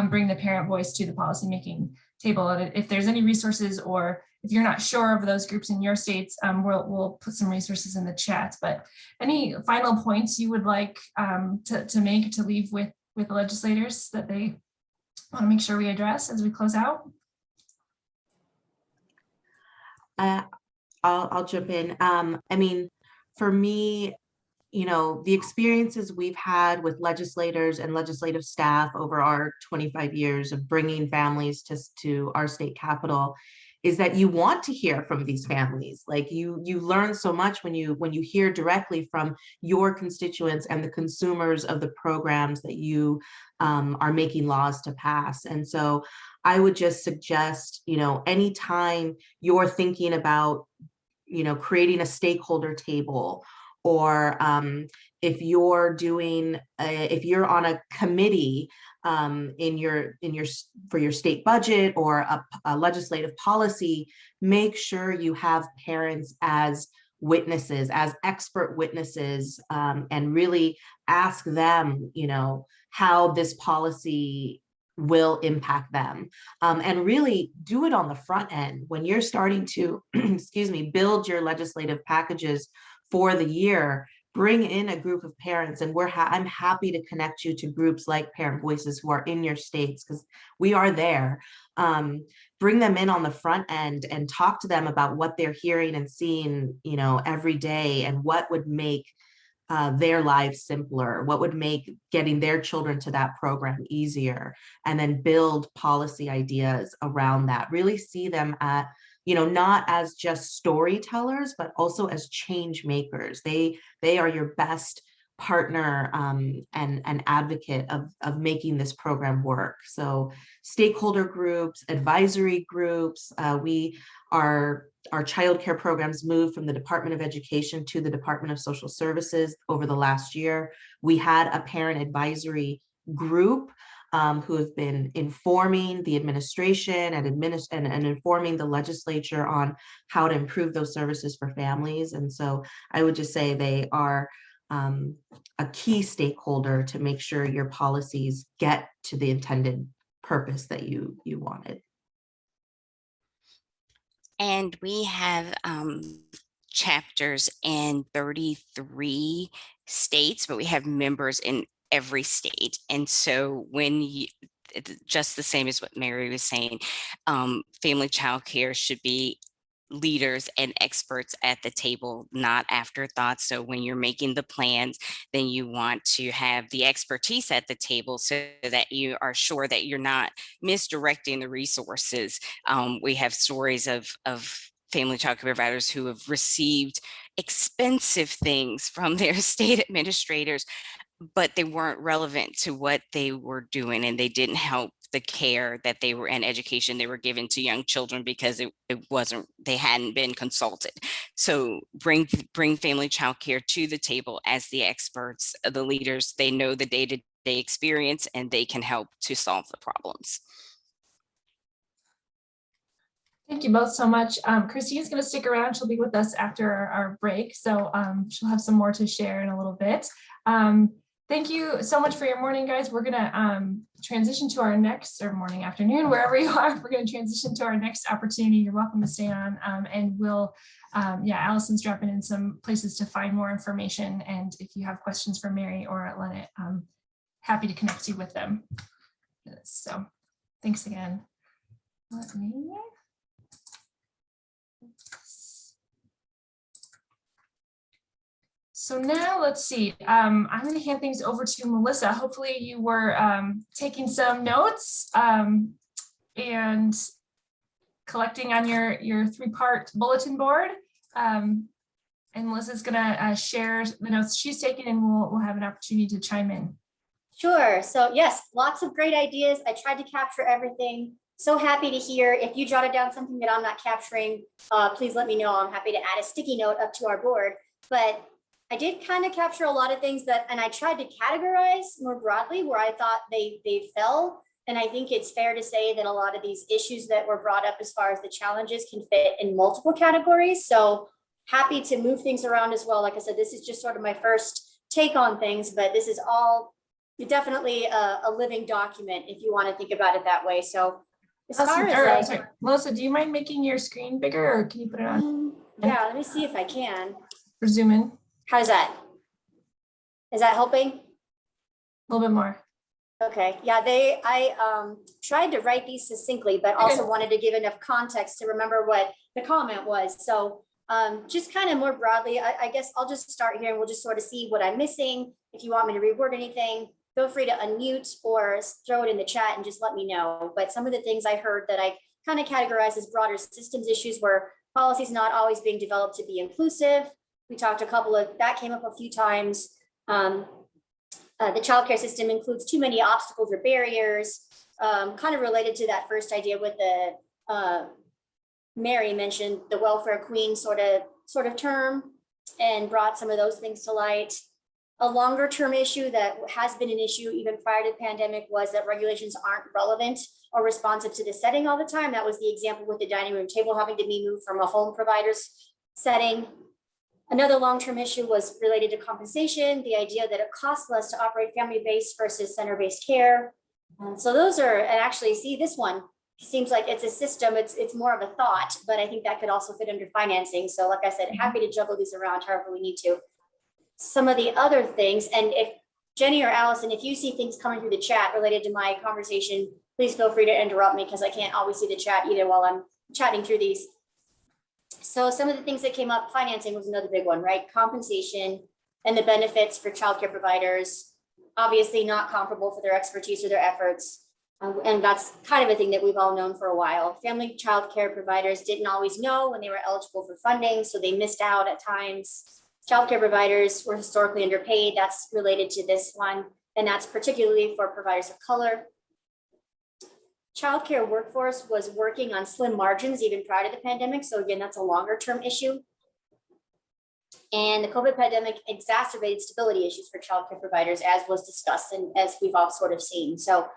bring the parent voice to the policymaking table. And if there's any resources, or if you're not sure of those groups in your states, we'll put some resources in the chat. But any final points you would like to leave with the legislators that they want to make sure we address as we close out? I'll jump in. I mean, for me, you know, the experiences we've had with legislators and legislative staff over our 25 years of bringing families to our state capitol is that you want to hear from these families. Like you learn so much when you hear directly from your constituents and the consumers of the programs that you are making laws to pass. And so I would just suggest, you know, anytime you're thinking about, you know, creating a stakeholder table, or if you're doing, if you're on a committee for your state budget or a legislative policy, make sure you have parents as witnesses, as expert witnesses, and really ask them, you know, how this policy will impact them, and really do it on the front end when you're starting to, excuse me, build your legislative packages for the year. Bring in a group of parents, and I'm happy to connect you to groups like Parent Voices who are in your states, because we are there. Bring them in on the front end and talk to them about what they're hearing and seeing, you know, every day, and what would make their lives simpler, what would make getting their children to that program easier, and then build policy ideas around that. Really see them at, you know, not as just storytellers, but also as change makers. They are your best partner and advocate of making this program work. So stakeholder groups, advisory groups, our childcare programs moved from the Department of Education to the Department of Social Services over the last year. We had a parent advisory group who have been informing the administration and informing the legislature on how to improve those services for families. And so I would just say they are a key stakeholder to make sure your policies get to the intended purpose that you wanted. And we have chapters in 33 states, but we have members in every state. And so just the same as what Mary was saying, family childcare should be leaders and experts at the table, not afterthoughts. So when you're making the plans, then you want to have the expertise at the table so that you are sure that you're not misdirecting the resources. We have stories of family childcare providers who have received expensive things from their state administrators, but they weren't relevant to what they were doing, and they didn't help the care that they were in, education they were given to young children, because they hadn't been consulted. So bring family childcare to the table as the experts, the leaders. They know the day-to-day experience, and they can help to solve the problems. Thank you both so much. Christine's going to stick around. She'll be with us after our break, so she'll have some more to share in a little bit. Thank you so much for your morning, guys. We're going to transition to our next, or morning, afternoon, wherever you are. We're going to transition to our next opportunity. You're welcome to stay on, and we'll, Allison's dropping in some places to find more information. And if you have questions for Mary or Lynette, I'm happy to connect you with them. So thanks again. Let me. So now let's see, I'm going to hand things over to Melissa. Hopefully you were taking some notes and collecting on your 3-part bulletin board. And Melissa's going to share the notes she's taken, and we'll have an opportunity to chime in. Sure. So yes, lots of great ideas. I tried to capture everything. So happy to hear. If you jotted down something that I'm not capturing, please let me know. I'm happy to add a sticky note up to our board. But I did kind of capture a lot of things that, and I tried to categorize more broadly where I thought they fell. And I think it's fair to say that a lot of these issues that were brought up as far as the challenges can fit in multiple categories. So happy to move things around as well. Like I said, this is just sort of my first take on things, but this is all definitely a living document if you want to think about it that way. So as far as sorry, Melissa, do you mind making your screen bigger, or can you put it on yeah, let me see if I can. or zoom in How's that? Is that helping? a little bit more? Okay, yeah, I tried to write these succinctly, but also wanted to give enough context to remember what the comment was. So just kind of more broadly, I guess I'll just start here and we'll just sort of see what I'm missing. If you want me to reword anything, feel free to unmute or throw it in the chat and just let me know. But some of the things I heard that I kind of categorize as broader systems issues were policies not always being developed to be inclusive. We talked a couple of, that came up a few times. The childcare system includes too many obstacles or barriers, kind of related to that first idea with the, Mary mentioned the welfare queen sort of term and brought some of those things to light. A longer term issue that has been an issue even prior to the pandemic was that regulations aren't relevant or responsive to the setting all the time. That was the example with the dining room table having to be moved from a home provider's setting. Another long-term issue was related to compensation, the idea that it costs less to operate family-based versus center-based care. So those are, and actually see this one, seems like it's a system, it's more of a thought, but I think that could also fit under financing. So like I said, happy to juggle these around however we need to. Some of the other things, and if Jenny or Allison, if you see things coming through the chat related to my conversation, please feel free to interrupt me because I can't always see the chat either while I'm chatting through these. So some of the things that came up, financing was another big one, right? Compensation and the benefits for childcare providers, obviously not comparable for their expertise or their efforts. And that's kind of a thing that we've all known for a while. Family childcare providers didn't always know when they were eligible for funding, so they missed out at times. Childcare providers were historically underpaid. That's related to this one, and that's particularly for providers of color. Childcare workforce was working on slim margins even prior to the pandemic. So again, that's a longer term issue. And the COVID pandemic exacerbated stability issues for childcare providers, as was discussed and as we've all sort of seen. So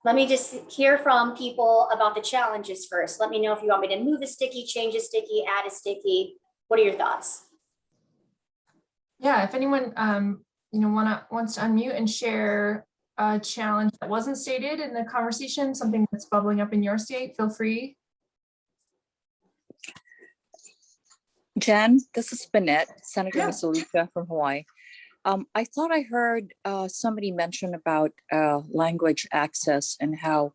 let me just hear from people about the challenges first. Let me know if you want me to move a sticky, change a sticky, add a sticky. What are your thoughts? Yeah, if anyone wants to unmute and share a challenge that wasn't stated in the conversation, something that's bubbling up in your state, feel free. Jen, this is Banette, Senator Masaluka from Hawaii. I thought I heard somebody mention about language access and how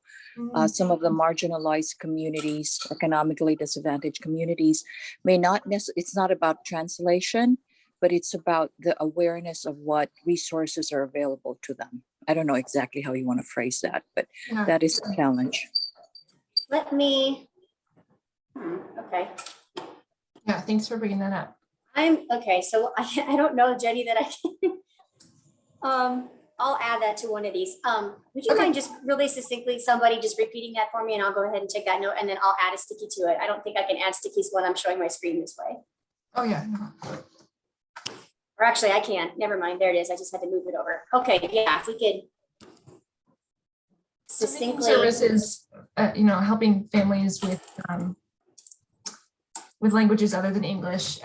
some of the marginalized communities, economically disadvantaged communities, may not necessarily, it's not about translation, but it's about the awareness of what resources are available to them. I don't know exactly how you want to phrase that, but that is a challenge. Let me, okay. Yeah, thanks for bringing that up. Okay, so I don't know, Jenny, that I can, I'll add that to one of these. Would you mind just really succinctly, somebody just repeating that for me, and I'll go ahead and take that note, and then I'll add a sticky to it. I don't think I can add stickies when I'm showing my screen this way. Oh yeah. Or actually I can't, never mind, there it is. I just had to move it over. Okay, yeah, if we could succinctly. Services, helping families with languages other than English,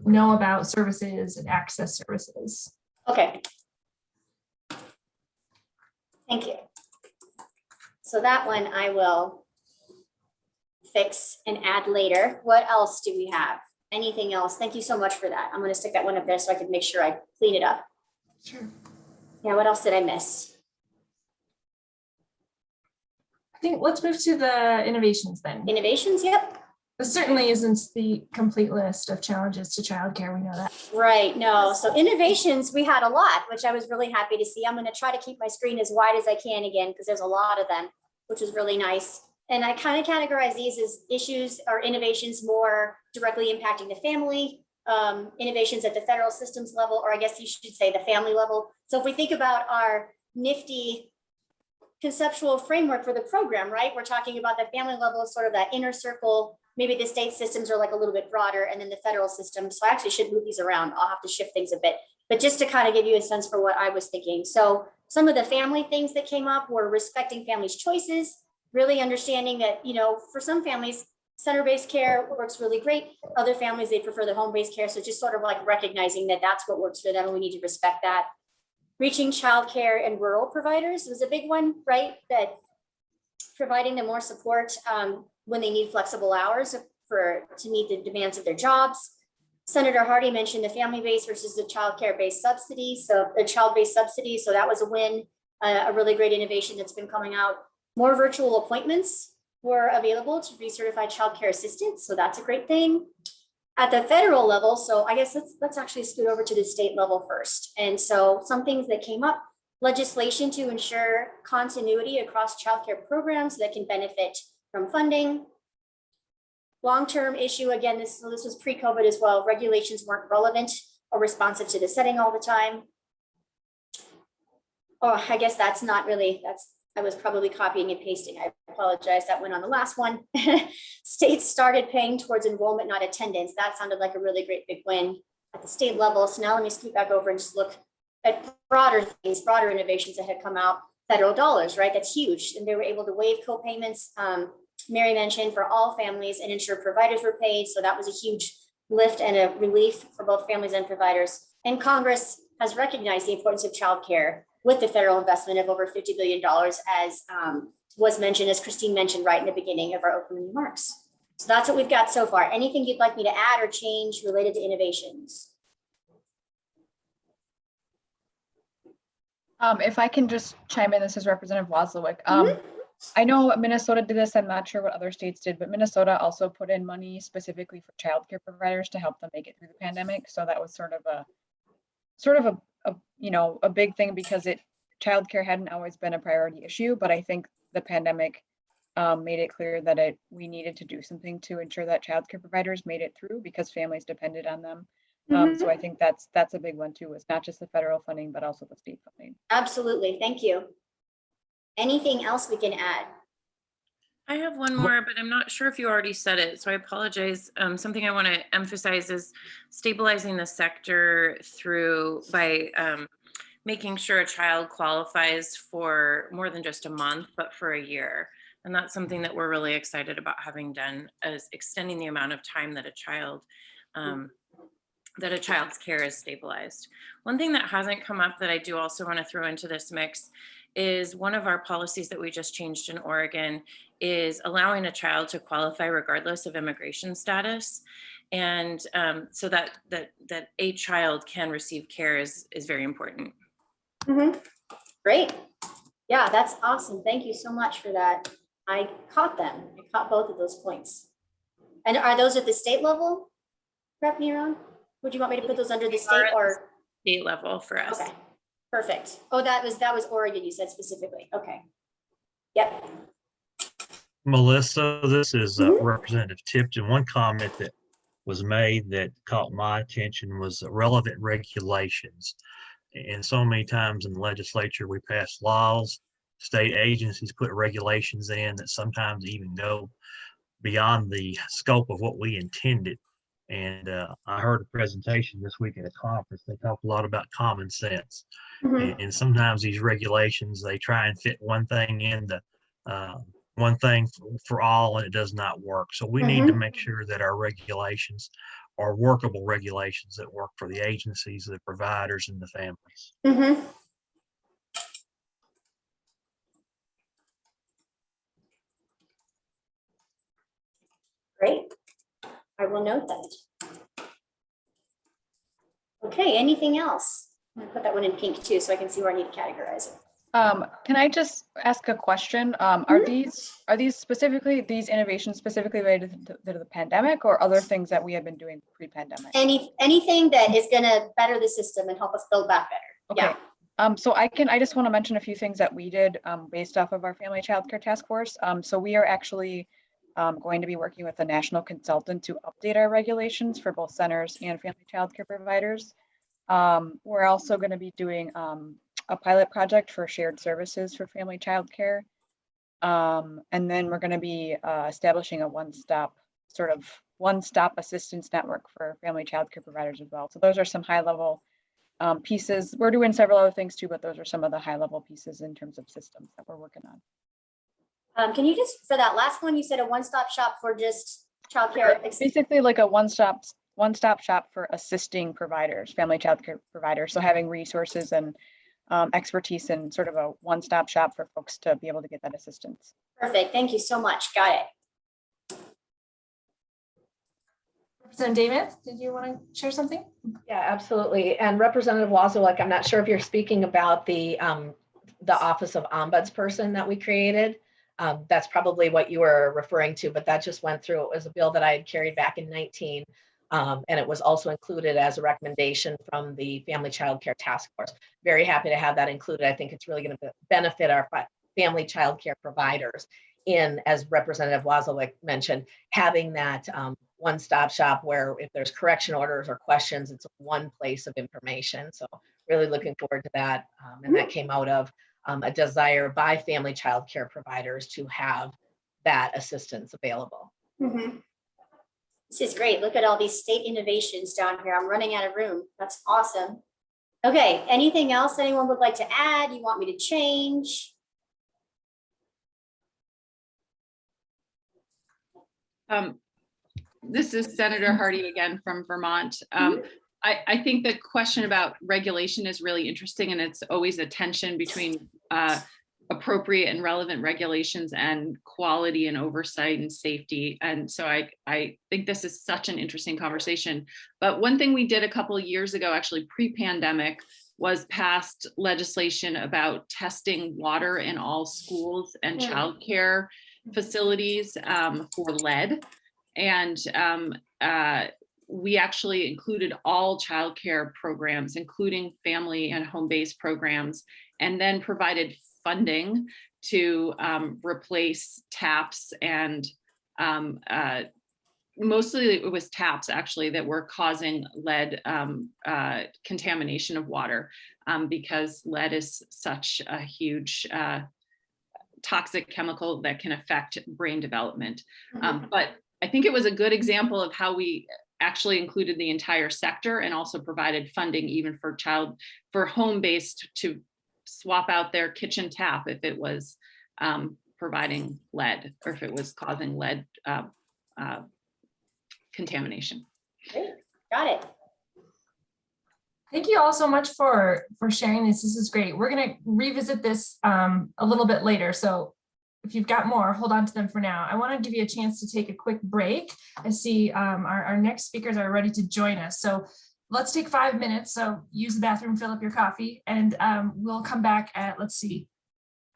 know about services and access services. Okay. Thank you. So that one I will fix and add later. What else do we have? Anything else? Thank you so much for that. I'm going to stick that one up there so I can make sure I clean it up. Sure. Yeah, what else did I miss? I think let's move to the innovations then. Innovations, yep. This certainly isn't the complete list of challenges to childcare. We know that. Right, no. So innovations, we had a lot, which I was really happy to see. I'm going to try to keep my screen as wide as I can again, because there's a lot of them, which is really nice. And I kind of categorize these as issues or innovations more directly impacting the family, innovations at the federal systems level, or I guess you should say the family level. So if we think about our nifty conceptual framework for the program, right? We're talking about the family level, sort of that inner circle. Maybe the state systems are like a little bit broader, and then the federal system. So I actually should move these around. I'll have to shift things a bit, but just to kind of give you a sense for what I was thinking. So some of the family things that came up were respecting families' choices, really understanding that, you know, for some families, center-based care works really great. Other families, they prefer the home-based care. So just sort of like recognizing that that's what works for them, and we need to respect that. Reaching childcare and rural providers was a big one, right? That providing them more support when they need flexible hours to meet the demands of their jobs. Senator Hardy mentioned the family-based versus the childcare-based subsidy. So the child-based subsidy, so that was a win, a really great innovation that's been coming out. More virtual appointments were available to recertified childcare assistants, so that's a great thing. At the federal level, so I guess let's actually scoot over to the state level first. And so some things that came up: legislation to ensure continuity across childcare programs that can benefit from funding. Long-term issue, again, this was pre-COVID as well. Regulations weren't relevant or responsive to the setting all the time. Oh, I guess that's not really, I was probably copying and pasting. I apologize. That went on the last one. States started paying towards enrollment, not attendance. That sounded like a really great big win at the state level. So now let me scoot back over and just look at broader things, broader innovations that had come out. Federal dollars, right? That's huge. And they were able to waive co-payments, Mary mentioned, for all families, and ensure providers were paid. So that was a huge lift and a relief for both families and providers. And Congress has recognized the importance of childcare with the federal investment of over $50 billion, as was mentioned, as Christine mentioned right in the beginning of our opening remarks. So that's what we've got so far. Anything you'd like me to add or change related to innovations? If I can just chime in, this is Representative Wozlowick. I know Minnesota did this. I'm not sure what other states did, but Minnesota also put in money specifically for childcare providers to help them make it through the pandemic. So that was sort of a big thing, because childcare hadn't always been a priority issue, but I think the pandemic made it clear that we needed to do something to ensure that childcare providers made it through, because families depended on them. So I think that's a big one too. It's not just the federal funding, but also the state funding. Absolutely, thank you. Anything else we can add? I have one more, but I'm not sure if you already said it, so I apologize. Something I want to emphasize is stabilizing the sector by making sure a child qualifies for more than just a month, but for a year. And that's something that we're really excited about having done, as extending the amount of time that a child's care is stabilized. One thing that hasn't come up that I do also want to throw into this mix is one of our policies that we just changed in Oregon is allowing a child to qualify regardless of immigration status. And so that a child can receive care is very important. Great. Yeah, that's awesome. Thank you so much for that. I caught them. I caught both of those points. And are those at the state level, Rep. Moran? Would you want me to put those under the state or? State level for us. Okay, perfect. Oh, that was Oregon, you said specifically. Okay. Yep. Melissa, this is Representative Tipton. One comment that was made that caught my attention was relevant regulations. And so many times in the legislature, we pass laws, state agencies put regulations in that sometimes even go beyond the scope of what we intended. And I heard a presentation this week at a conference. They talked a lot about common sense. And sometimes these regulations, they try and fit one thing into one thing for all, and it does not work. So we need to make sure that our regulations are workable regulations that work for the agencies, the providers, and the families. Great. I will note that. Okay, anything else? I'm gonna put that one in pink too, so I can see where I need to categorize it. Can I just ask a question? Are these innovations specifically related to the pandemic, or other things that we have been doing pre-pandemic? Anything that is gonna better the system and help us build back better. Okay. Yeah. So I just want to mention a few things that we did based off of our Family Childcare Task Force. So we are actually going to be working with a national consultant to update our regulations for both centers and family childcare providers. We're also going to be doing a pilot project for shared services for family childcare. And then we're going to be establishing a one-stop assistance network for family childcare providers as well. So those are some high-level pieces. We're doing several other things too, but those are some of the high-level pieces in terms of systems that we're working on. Can you just, for that last one, you said a one-stop shop for just childcare? Basically like a one-stop shop for assisting providers, family childcare providers. So having resources and expertise and sort of a one-stop shop for folks to be able to get that assistance. Perfect. Thank you so much. Got it. Representative Davis, did you want to share something? Yeah, absolutely. And Representative Wazalek, I'm not sure if you're speaking about the Office of Ombudsperson that we created. That's probably what you were referring to, but that just went through. It was a bill that I had carried back in 19. And it was also included as a recommendation from the Family Child Care Task Force. Very happy to have that included. I think it's really going to benefit our family child care providers in, as Representative Wazalek mentioned, having that one-stop shop where if there's correction orders or questions, it's one place of information. So really looking forward to that. And that came out of a desire by family child care providers to have that assistance available. Mm-hmm. This is great. Look at all these state innovations down here. I'm running out of room. That's awesome. Okay, anything else anyone would like to add? You want me to change? This is Senator Hardy again from Vermont. I think the question about regulation is really interesting, and it's always a tension between appropriate and relevant regulations and quality and oversight and safety. And so I think this is such an interesting conversation. But one thing we did a couple of years ago, actually pre-pandemic, was passed legislation about testing water in all schools and childcare facilities for lead. And we actually included all childcare programs, including family and home-based programs, and then provided funding to replace taps and mostly it was taps actually that were causing lead contamination of water because lead is such a huge toxic chemical that can affect brain development. But I think it was a good example of how we actually included the entire sector and also provided funding even for home-based to swap out their kitchen tap if it was providing lead or if it was causing lead contamination. Great, got it. Thank you all so much for sharing this. This is great. We're going to revisit this a little bit later. So if you've got more, hold on to them for now. I want to give you a chance to take a quick break. I see our next speakers are ready to join us. So let's take 5 minutes. So use the bathroom, fill up your coffee, and we'll come back at, let's see,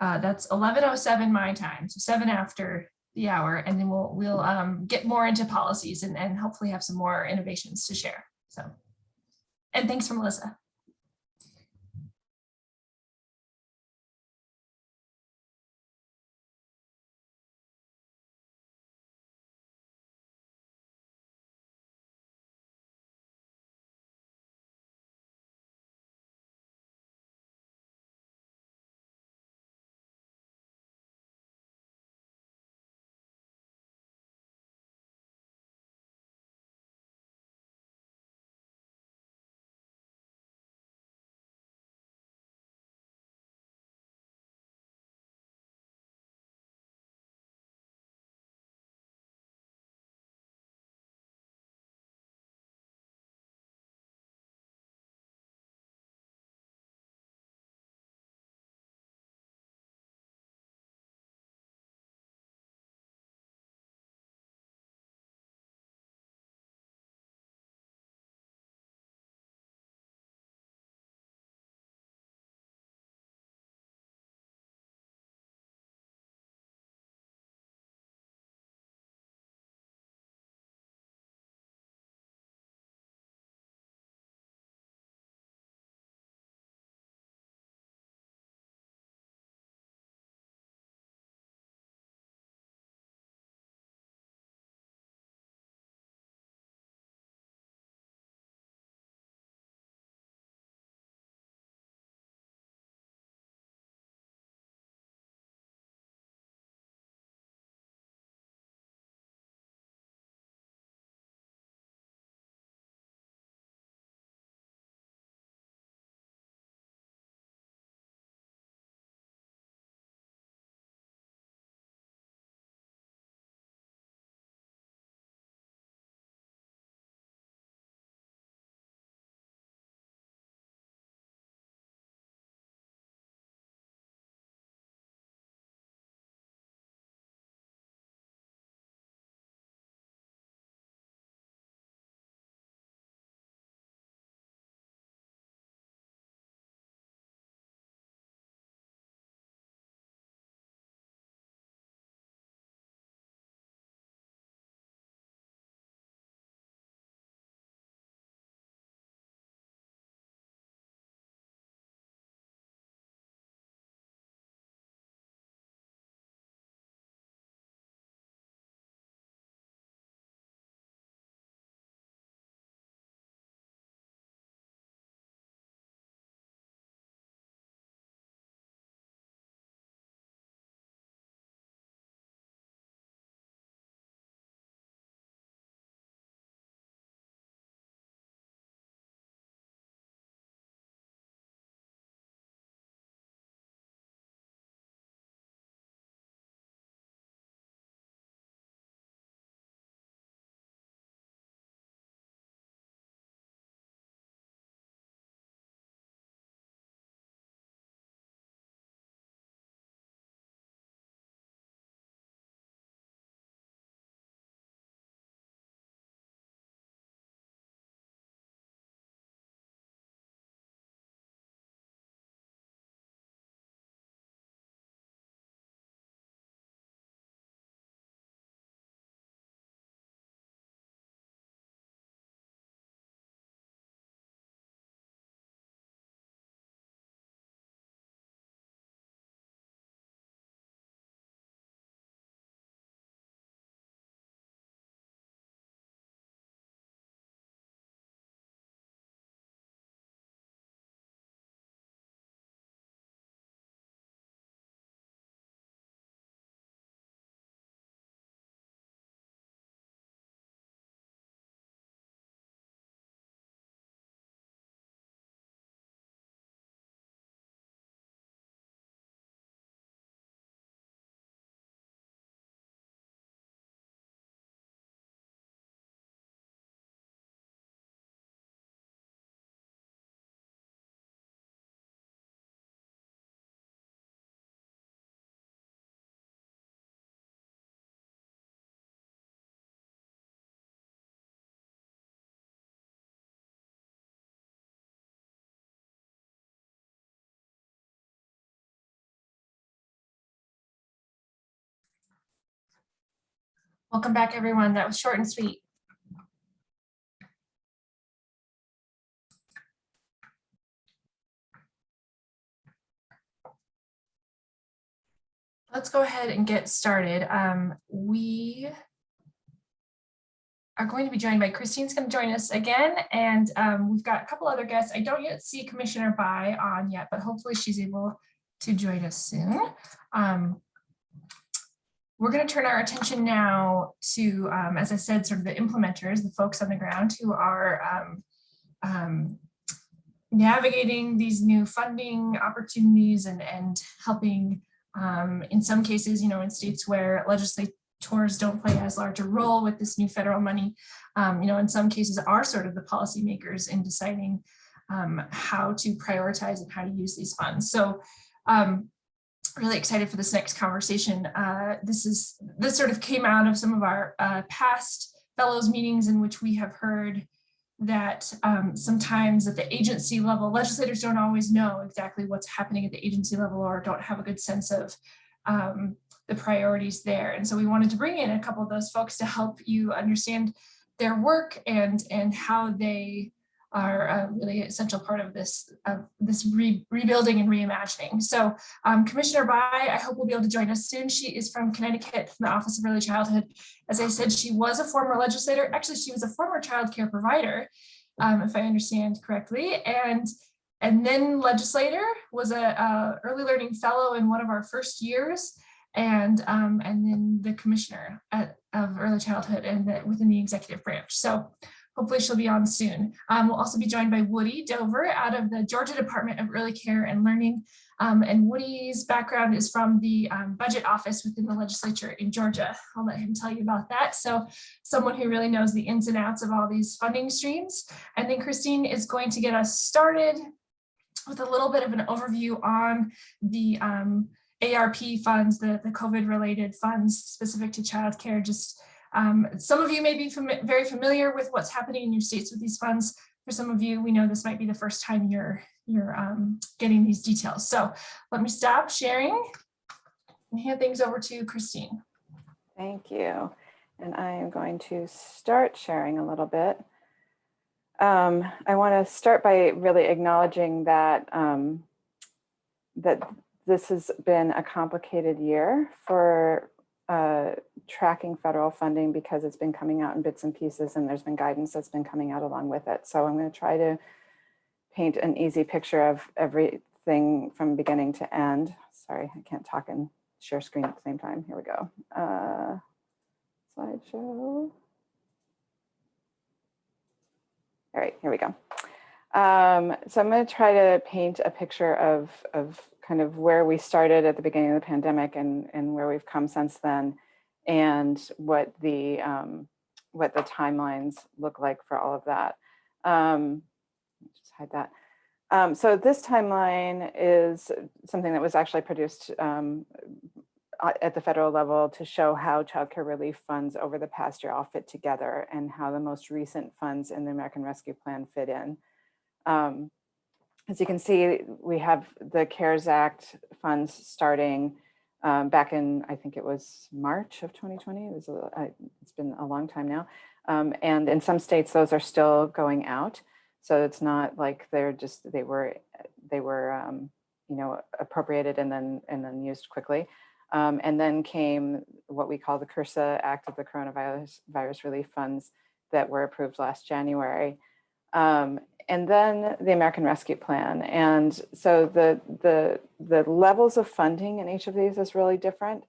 that's 11:07 my time, so 7 after the hour, and then we'll get more into policies and hopefully have some more innovations to share. So, and thanks for Melissa. Welcome back, everyone. That was short and sweet. Let's go ahead and get started. We are going to be joined by Christine's going to join us again, and we've got a couple other guests. I don't yet see Commissioner Bai on yet, but hopefully she's able to join us soon. We're going to turn our attention now to, as I said, sort of the implementers, the folks on the ground who are navigating these new funding opportunities and helping, in some cases, in states where legislators don't play as large a role with this new federal money, in some cases are sort of the policymakers in deciding how to prioritize and how to use these funds. So really excited for this next conversation. This sort of came out of some of our past fellows meetings in which we have heard that sometimes at the agency level, legislators don't always know exactly what's happening at the agency level or don't have a good sense of the priorities there. And so we wanted to bring in a couple of those folks to help you understand their work and how they are a really essential part of this rebuilding and reimagining. So Commissioner Bai, I hope will be able to join us soon. She is from Connecticut, from the Office of Early Childhood. As I said, she was a former legislator. Actually, she was a former child care provider, if I understand correctly. And then legislator, was a early learning fellow in one of our first years, and then the commissioner of early childhood and within the executive branch. So hopefully she'll be on soon. We'll also be joined by Woody Dover out of the Georgia Department of Early Care and Learning. And Woody's background is from the budget office within the legislature in Georgia. I'll let him tell you about that. So someone who really knows the ins and outs of all these funding streams. And then Christine is going to get us started with a little bit of an overview on the ARP funds, the COVID related funds specific to childcare. Just some of you may be very familiar with what's happening in your states with these funds. For some of you, we know this might be the first time you're getting these details. So let me stop sharing and hand things over to Christine. Thank you. And I am going to start sharing a little bit. I want to start by really acknowledging that that this has been a complicated year for tracking federal funding because it's been coming out in bits and pieces, and there's been guidance that's been coming out along with it. So I'm going to try to paint an easy picture of everything from beginning to end. Sorry, I can't talk and share screen at the same time. Here we go. Slideshow. All right, here we go. So I'm going to try to paint a picture of kind of where we started at the beginning of the pandemic and where we've come since then, and what the timelines look like for all of that. Just hide that. So this timeline is something that was actually produced at the federal level to show how childcare relief funds over the past year all fit together and how the most recent funds in the American Rescue Plan fit in. As you can see, we have the CARES Act funds starting back in, I think it was March of 2020. It's been a long time now. And in some states, those are still going out. So it's not like they were appropriated and then used quickly. And then came what we call the CRSA Act of the Coronavirus Relief Funds that were approved last January. And then the American Rescue Plan. And so the levels of funding in each of these is really different.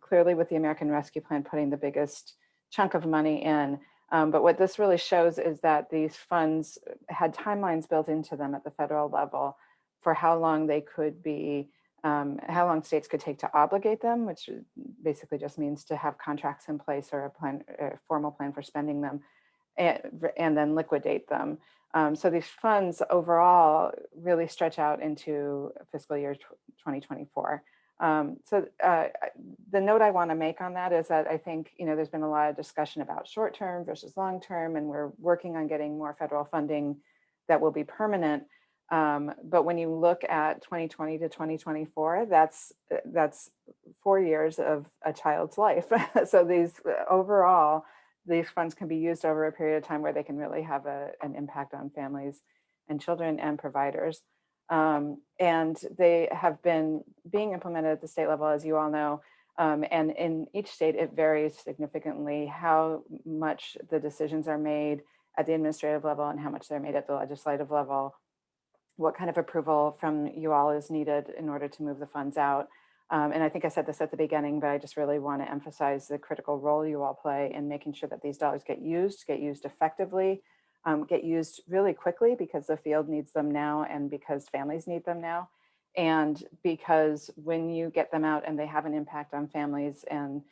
Clearly with the American Rescue Plan putting the biggest chunk of money in. But what this really shows is that these funds had timelines built into them at the federal level for how long they could be, how long states could take to obligate them, which basically just means to have contracts in place or a formal plan for spending them, and then liquidate them. So these funds overall really stretch out into fiscal year 2024. So the note I want to make on that is that I think, there's been a lot of discussion about short-term versus long-term, and we're working on getting more federal funding that will be permanent. But when you look at 2020 to 2024, that's 4 years of a child's life. So these overall, these funds can be used over a period of time where they can really have an impact on families and children and providers. And they have been being implemented at the state level, as you all know. And in each state, it varies significantly how much the decisions are made at the administrative level and how much they're made at the legislative level, what kind of approval from you all is needed in order to move the funds out. And I think I said this at the beginning, but I just really want to emphasize the critical role you all play in making sure that these dollars get used effectively, get used really quickly because the field needs them now and because families need them now. And because when you get them out and they have an impact on families and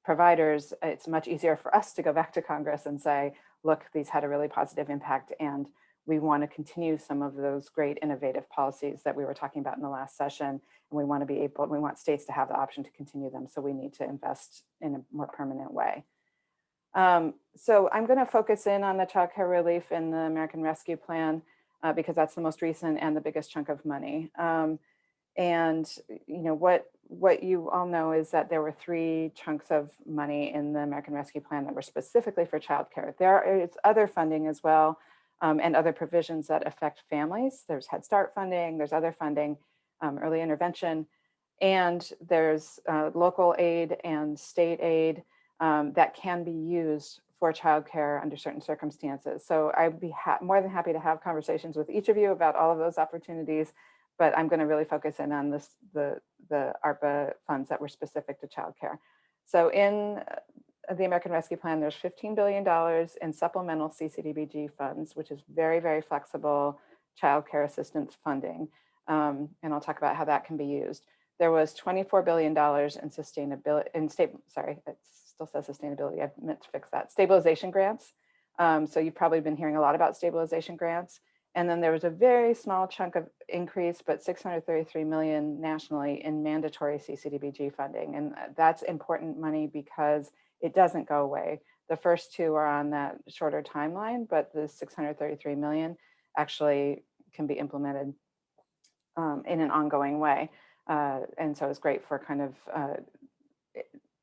providers, it's much easier for us to go back to Congress and say, look, these had a really positive impact and we want to continue some of those great innovative policies that we were talking about in the last session. And we want states to have the option to continue them. So we need to invest in a more permanent way. So I'm going to focus in on the childcare relief in the American Rescue Plan because that's the most recent and the biggest chunk of money. And you know what you all know is that there were 3 chunks of money in the American Rescue Plan that were specifically for childcare. There is other funding as well, and other provisions that affect families. There's Head Start funding, there's other funding, early intervention, and there's local aid and state aid that can be used for childcare under certain circumstances. So I'd be more than happy to have conversations with each of you about all of those opportunities, but I'm going to really focus in on the ARPA funds that were specific to childcare. So in the American Rescue Plan, there's $15 billion in supplemental CCDBG funds, which is very, very flexible childcare assistance funding. And I'll talk about how that can be used. There was $24 billion in it still says sustainability, I meant to fix that, stabilization grants. So you've probably been hearing a lot about stabilization grants. And then there was a very small chunk of increase, but $633 million nationally in mandatory CCDBG funding. And that's important money because it doesn't go away. The first 2 are on that shorter timeline, but the $633 million actually can be implemented in an ongoing way. And so it's great for kind of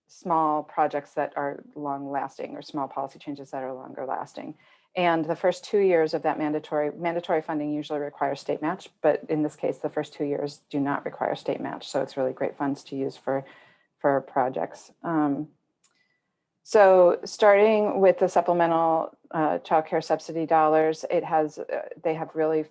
small projects that are long lasting or small policy changes that are longer lasting. And the first 2 years of that mandatory funding usually requires state match, but in this case, the first 2 years do not require state match. So it's really great funds to use for projects. So starting with the supplemental childcare subsidy dollars, they have really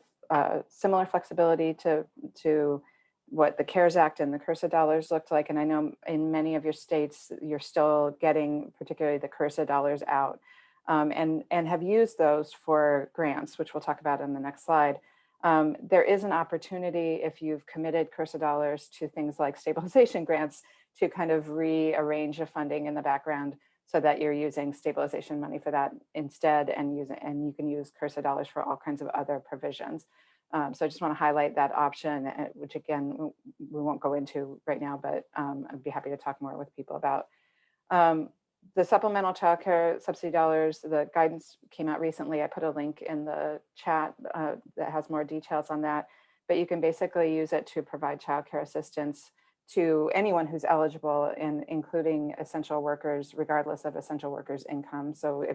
similar flexibility to what the CARES Act and the CRSA dollars looked like. And I know in many of your states, you're still getting particularly the CRSA dollars out and have used those for grants, which we'll talk about in the next slide. There is an opportunity if you've committed CRSA dollars to things like stabilization grants to kind of rearrange the funding in the background so that you're using stabilization money for that instead and you can use CRSA dollars for all kinds of other provisions. So I just want to highlight that option, which again, we won't go into right now, but I'd be happy to talk more with people about. The supplemental childcare subsidy dollars, the guidance came out recently. I put a link in the chat that has more details on that, but you can basically use it to provide childcare assistance to anyone who's eligible, including essential workers, regardless of essential workers' income. So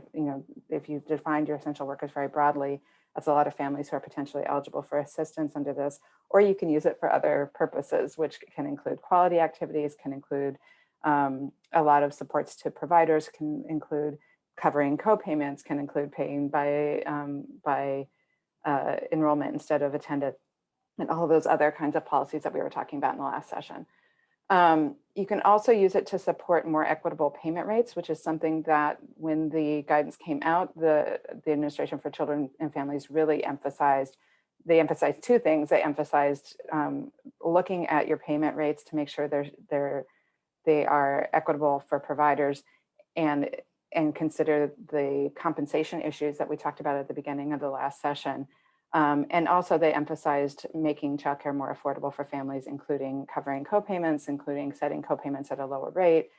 if you've defined your essential workers very broadly, that's a lot of families who are potentially eligible for assistance under this, or you can use it for other purposes, which can include quality activities, can include a lot of supports to providers, can include covering co-payments, can include paying by enrollment instead of attended, and all of those other kinds of policies that we were talking about in the last session. You can also use it to support more equitable payment rates, which is something that when the guidance came out, the Administration for Children and Families really emphasized. They emphasized 2 things. They emphasized looking at your payment rates to make sure they are equitable for providers and consider the compensation issues that we talked about at the beginning of the last session. And also they emphasized making childcare more affordable for families, including covering co-payments, including setting co-payments at a lower rate,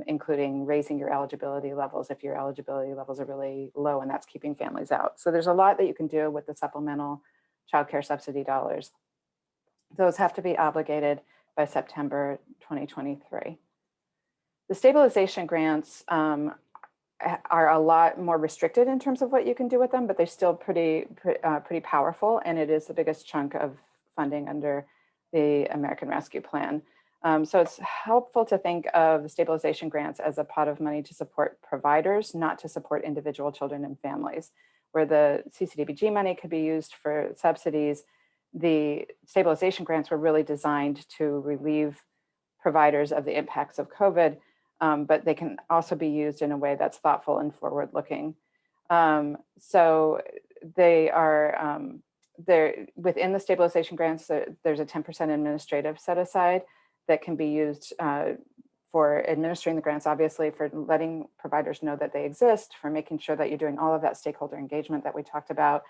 including raising your eligibility levels if your eligibility levels are really low and that's keeping families out. So there's a lot that you can do with the supplemental childcare subsidy dollars. Those have to be obligated by September 2023. The stabilization grants are a lot more restricted in terms of what you can do with them, but they're still pretty powerful, and it is the biggest chunk of funding under the American Rescue Plan. So it's helpful to think of the stabilization grants as a pot of money to support providers, not to support individual children and families. Where the CCDBG money could be used for subsidies, the stabilization grants were really designed to relieve providers of the impacts of COVID, but they can also be used in a way that's thoughtful and forward-looking. So they are, within the stabilization grants, there's a 10% administrative set aside that can be used for administering the grants, obviously, for letting providers know that they exist, for making sure that you're doing all of that stakeholder engagement that we talked about,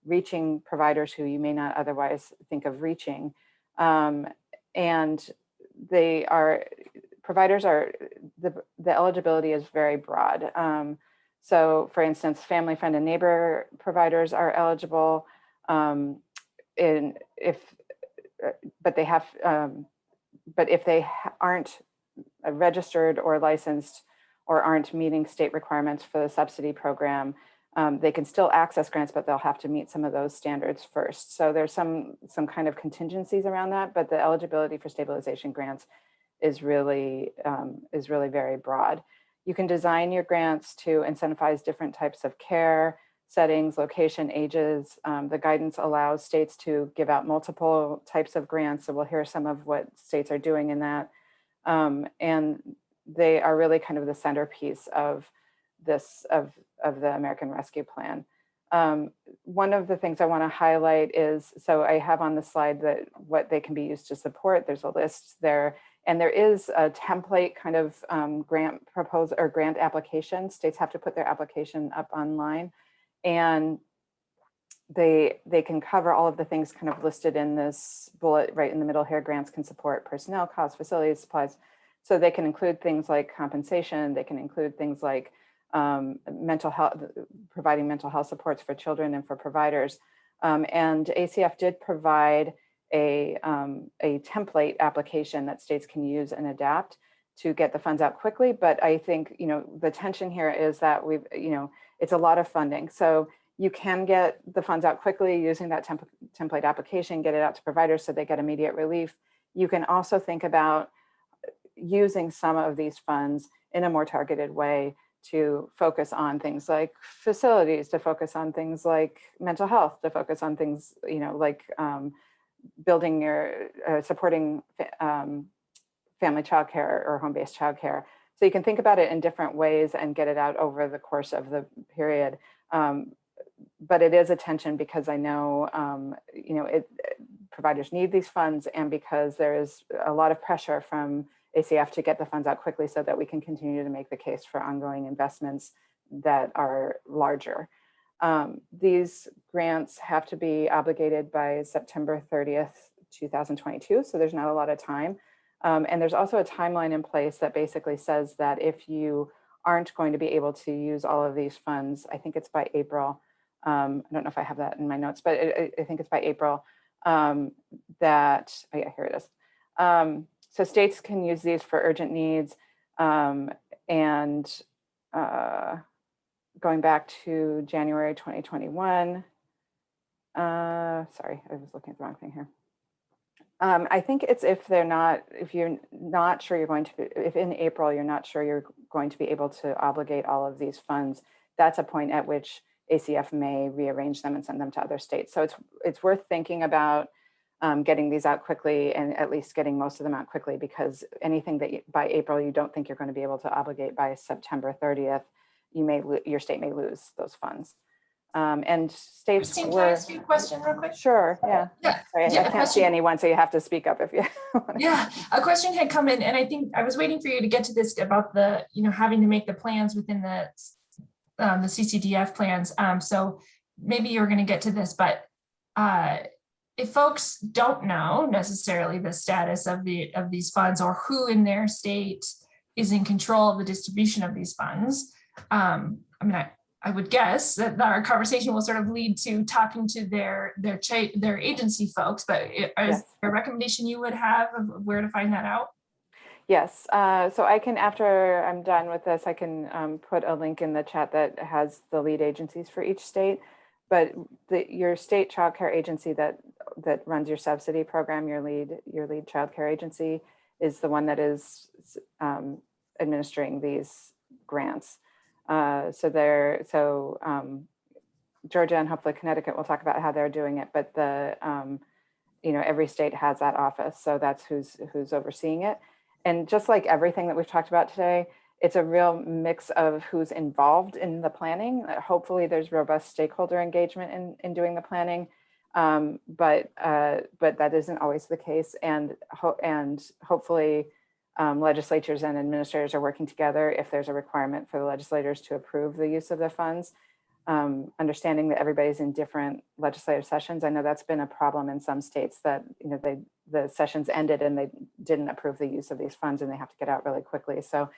reaching providers who you may not otherwise think of reaching. And they are, providers are, the eligibility is very broad. So for instance, family, friend, and neighbor providers are eligible but if they aren't registered or licensed or aren't meeting state requirements for the subsidy program, they can still access grants, but they'll have to meet some of those standards first. So there's some kind of contingencies around that, but the eligibility for stabilization grants is really very broad. You can design your grants to incentivize different types of care, settings, location, ages. The guidance allows states to give out multiple types of grants. So we'll hear some of what states are doing in that. And they are really kind of the centerpiece of this, of the American Rescue Plan. One of the things I want to highlight is, so I have on the slide that what they can be used to support. There's a list there, and there is a template kind of grant proposal or grant application. States have to put their application up online, and they can cover all of the things kind of listed in this bullet right in the middle here. Grants can support personnel costs, facilities, supplies. So they can include things like compensation. They can include things like mental health, providing mental health supports for children and for providers. And ACF did provide a template application that states can use and adapt to get the funds out quickly. But I think, the tension here is that it's a lot of funding. So you can get the funds out quickly using that template application, get it out to providers so they get immediate relief. You can also think about using some of these funds in a more targeted way to focus on things like facilities, to focus on things like mental health, to focus on things, like building your, supporting family childcare or home-based childcare. So you can think about it in different ways and get it out over the course of the period. But it is a tension because I know, providers need these funds, and because there is a lot of pressure from ACF to get the funds out quickly so that we can continue to make the case for ongoing investments that are larger. These grants have to be obligated by September 30th, 2022. So there's not a lot of time. And there's also a timeline in place that basically says that if you aren't going to be able to use all of these funds, I think it's by April. I don't know if I have that in my notes, but I think it's by April that, oh yeah, here it is. So states can use these for urgent needs, and going back to January 2021, sorry, I was looking at the wrong thing here. I think it's if you're not sure you're going to be, if in April you're not sure you're going to be able to obligate all of these funds, that's a point at which ACF may rearrange them and send them to other states. So it's worth thinking about getting these out quickly, and at least getting most of them out quickly, because anything that by April you don't think you're going to be able to obligate by September 30th, your state may lose those funds. And states Christine, can I ask you a question real quick? Sure, yeah. Sorry, Yeah, I can't see anyone, so you have to speak up if you Yeah, a question had come in, and I think I was waiting for you to get to this about the, having to make the plans within the CCDF plans. So maybe you're going to get to this, but if folks don't know necessarily the status of these funds, or who in their state is in control of the distribution of these funds, I would guess that our conversation will sort of lead to talking to their agency folks, but is Yes. there a recommendation you would have of where to find that out? Yes, so I can, after I'm done with this, I can put a link in the chat that has the lead agencies for each state. But your state childcare agency that runs your subsidy program, your lead childcare agency, is the one that is administering these grants. Georgia and hopefully Connecticut will talk about how they're doing it, but every state has that office, so that's who's overseeing it. And just like everything that we've talked about today, it's a real mix of who's involved in the planning. Hopefully there's robust stakeholder engagement in doing the planning, but that isn't always the case. And hopefully legislatures and administrators are working together if there's a requirement for the legislators to approve the use of the funds. Understanding that everybody's in different legislative sessions. I know that's been a problem in some states that, the sessions ended and they didn't approve the use of these funds and they have to get out really quickly. So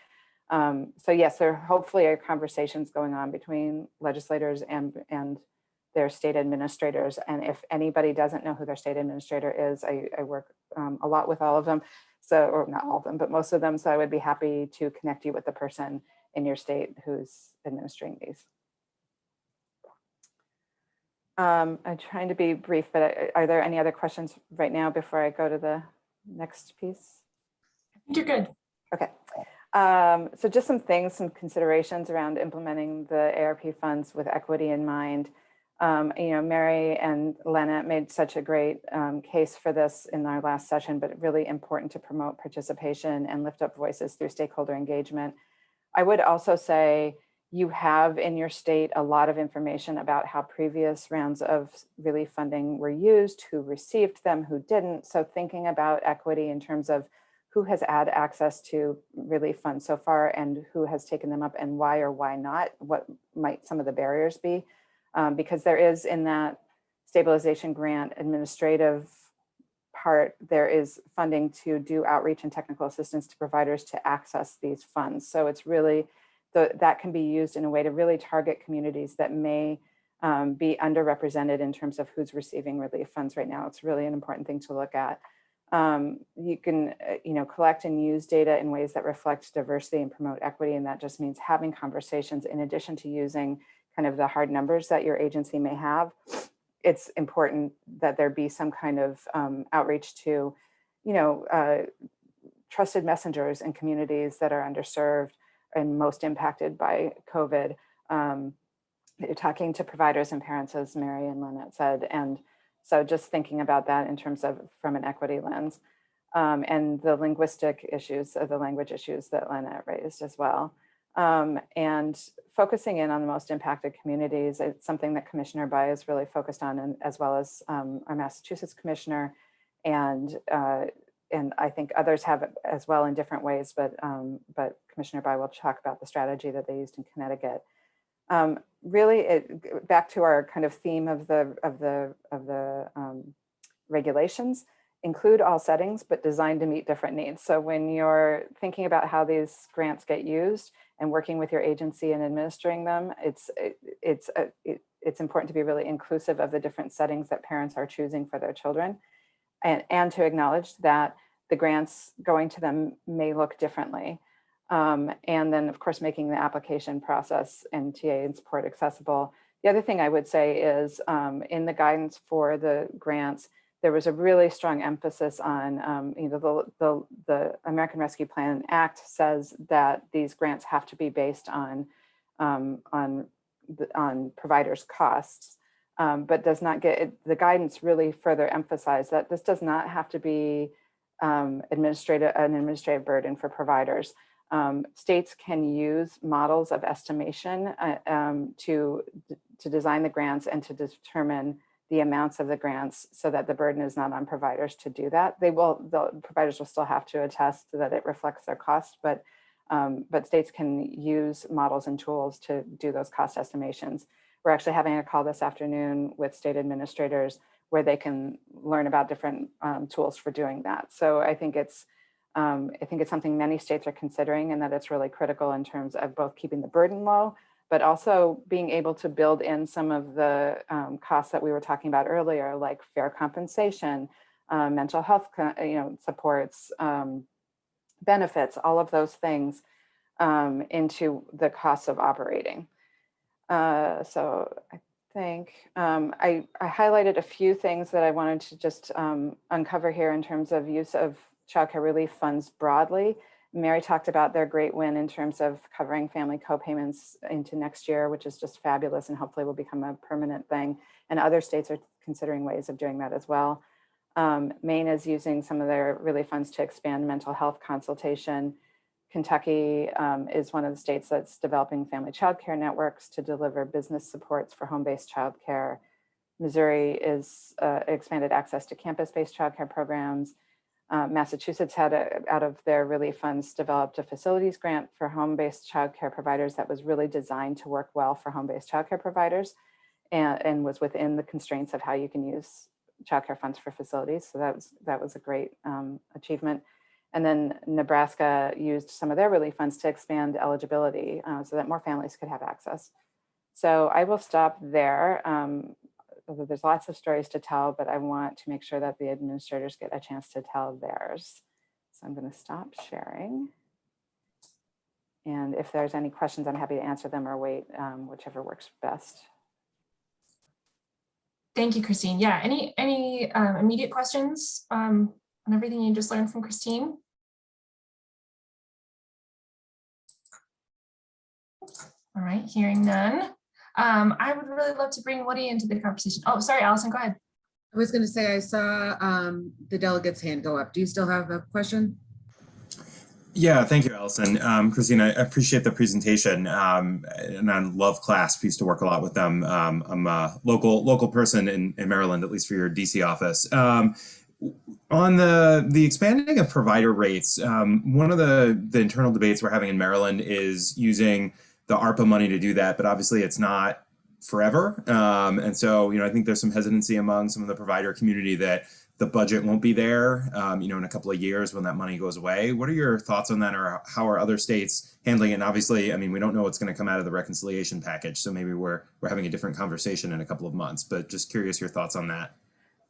yes, there hopefully are conversations going on between legislators and their state administrators. And if anybody doesn't know who their state administrator is, I work a lot with all of them. So, or not all of them, but most of them. So I would be happy to connect you with the person in your state who's administering these. I'm trying to be brief, but are there any other questions right now before I go to the next piece? I think you're good. Okay. So just some considerations around implementing the ARP funds with equity in mind. Mary and Lena made such a great case for this in our last session, but really important to promote participation and lift up voices through stakeholder engagement. I would also say, you have in your state a lot of information about how previous rounds of relief funding were used, who received them, who didn't. So thinking about equity in terms of who has had access to relief funds so far and who has taken them up and why or why not, what might some of the barriers be? Because there is in that stabilization grant administrative part, there is funding to do outreach and technical assistance to providers to access these funds. So it's really, that can be used in a way to really target communities that may be underrepresented in terms of who's receiving relief funds right now. It's really an important thing to look at. You can, collect and use data in ways that reflect diversity and promote equity. And that just means having conversations in addition to using kind of the hard numbers that your agency may have. It's important that there be some kind of outreach to, trusted messengers in communities that are underserved and most impacted by COVID. You're talking to providers and parents, as Mary and Lynette said. And so just thinking about that in terms of from an equity lens and the linguistic issues, the language issues that Lynette raised as well. And focusing in on the most impacted communities, it's something that Commissioner Bai is really focused on, and as well as our Massachusetts Commissioner, and I think others have as well in different ways, but Commissioner Bai will talk about the strategy that they used in Connecticut. Really, back to our kind of theme of the regulations, include all settings, but designed to meet different needs. So when you're thinking about how these grants get used and working with your agency and administering them, it's important to be really inclusive of the different settings that parents are choosing for their children, and to acknowledge that the grants going to them may look differently. And then, of course, making the application process and TA and support accessible. The other thing I would say is in the guidance for the grants, there was a really strong emphasis on, the American Rescue Plan Act says that these grants have to be based on providers' costs, but does not get, the guidance really further emphasized that this does not have to be an administrative burden for providers. States can use models of estimation to design the grants and to determine the amounts of the grants so that the burden is not on providers to do that. The providers will still have to attest that it reflects their cost, but states can use models and tools to do those cost estimations. We're actually having a call this afternoon with state administrators where they can learn about different tools for doing that. So I think it's something many states are considering, and that it's really critical in terms of both keeping the burden low, but also being able to build in some of the costs that we were talking about earlier, like fair compensation, mental health, supports, benefits, all of those things into the costs of operating. So I think I highlighted a few things that I wanted to just uncover here in terms of use of childcare relief funds broadly. Mary talked about their great win in terms of covering family co-payments into next year, which is just fabulous and hopefully will become a permanent thing. And other states are considering ways of doing that as well. Maine is using some of their relief funds to expand mental health consultation. Kentucky is one of the states that's developing family childcare networks to deliver business supports for home-based childcare. Missouri is expanded access to campus-based childcare programs. Massachusetts had, out of their relief funds, developed a facilities grant for home-based childcare providers that was really designed to work well for home-based childcare providers and was within the constraints of how you can use childcare funds for facilities. So that was a great achievement. And then Nebraska used some of their relief funds to expand eligibility so that more families could have access. So I will stop there. There's lots of stories to tell, but I want to make sure that the administrators get a chance to tell theirs. So I'm going to stop sharing. And if there's any questions, I'm happy to answer them or wait, whichever works best. Thank you, Christine. Yeah, any immediate questions on everything you just learned from Christine? All right, hearing none. I would really love to bring Woody into the conversation. Oh, sorry, Allison, go ahead. I was going to say I saw the delegate's hand go up. Do you still have a question? Yeah, thank you, Allison. Christine, I appreciate the presentation, and I love CLASP. Used to work a lot with them. I'm a local person in Maryland, at least for your DC office. On the expanding of provider rates, one of the internal debates we're having in Maryland is using the ARPA money to do that, but obviously it's not forever. And so, I think there's some hesitancy among some of the provider community that the budget won't be there, in a couple of years when that money goes away. What are your thoughts on that, or how are other states handling it? And obviously, we don't know what's going to come out of the reconciliation package, so maybe we're having a different conversation in a couple of months, but just curious your thoughts on that.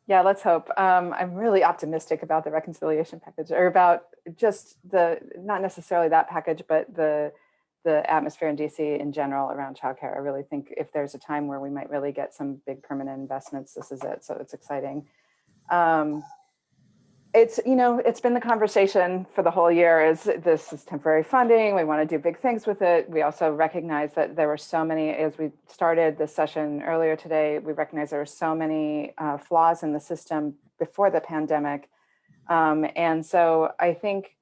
Yeah, let's hope. I'm really optimistic about the reconciliation package, or about just not necessarily that package, but the atmosphere in DC in general around childcare. I really think if there's a time where we might really get some big permanent investments, this is it. So it's exciting. It's been the conversation for the whole year is this is temporary funding. We want to do big things with it. We also recognize that there were so many, as we started this session earlier today, we recognize there were so many flaws in the system before the pandemic. And so I think,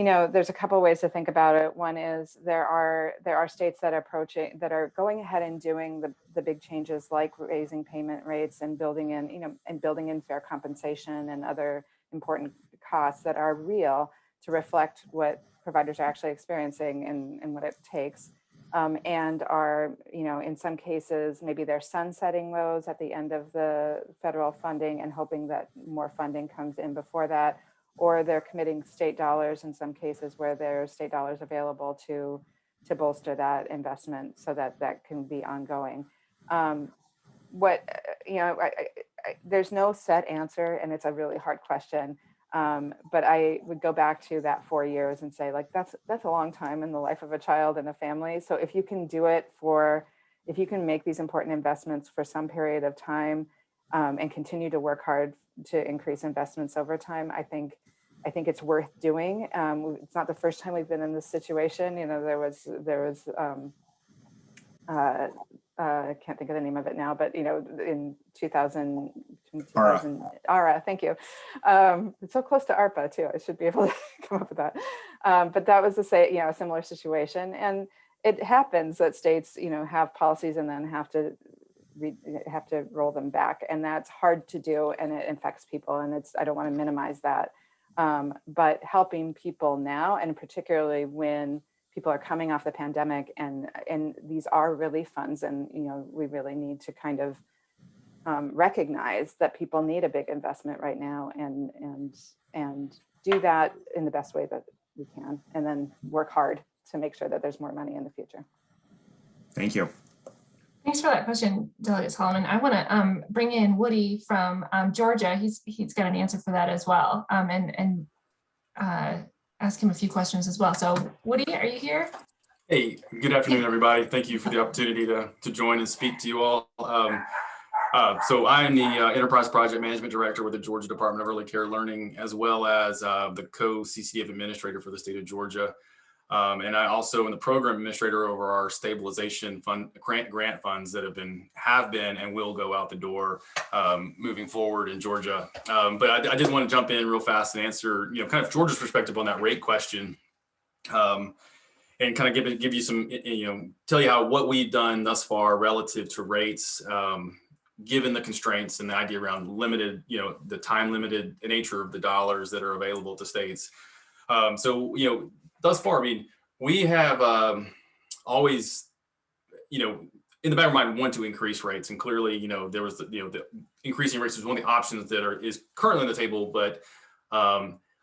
there's a couple of ways to think about it. One is there are states that are going ahead and doing the big changes, like raising payment rates and building in fair compensation and other important costs that are real to reflect what providers are actually experiencing and what it takes. And are, in some cases, maybe they're sunsetting those at the end of the federal funding and hoping that more funding comes in before that, or they're committing state dollars in some cases where there's state dollars available to bolster that investment so that can be ongoing. There's no set answer, and it's a really hard question. But I would go back to that 4 years and say, that's a long time in the life of a child and a family. So if you can do it if you can make these important investments for some period of time and continue to work hard to increase investments over time, I think it's worth doing. It's not the first time we've been in this situation. There was I can't think of the name of it now, but in 2000, ARA, thank you. It's so close to ARPA too. I should be able to come up with that. But that was a similar situation, and it happens that states have policies and then have to roll them back, and that's hard to do, and it affects people, and I don't want to minimize that. But helping people now, and particularly when people are coming off the pandemic, and these are relief funds, and we really need to kind of recognize that people need a big investment right now, and do that in the best way that we can, and then work hard to make sure that there's more money in the future. Thank you. Thanks for that question, Delegate Solomon. I want to bring in Woody from Georgia. He's got an answer for that as well, and ask him a few questions as well. So Woody, are you here? Hey, good afternoon, everybody. Thank you for the opportunity to join and speak to you all. So I am the Enterprise Project Management Director with the Georgia Department of Early Care Learning, as well as the co-CCDF Administrator for the state of Georgia. And I also am the Program Administrator over our Stabilization Fund grant funds that have been and will go out the door moving forward in Georgia. But I did want to jump in real fast and answer, kind of Georgia's perspective on that rate question. And kind of give you some, tell you what we've done thus far relative to rates, given the constraints and the idea around limited, the time limited nature of the dollars that are available to states. So, thus far, I mean, we have always, in the back of my mind, want to increase rates, and clearly, there was the increasing rates is one of the options that is currently on the table. But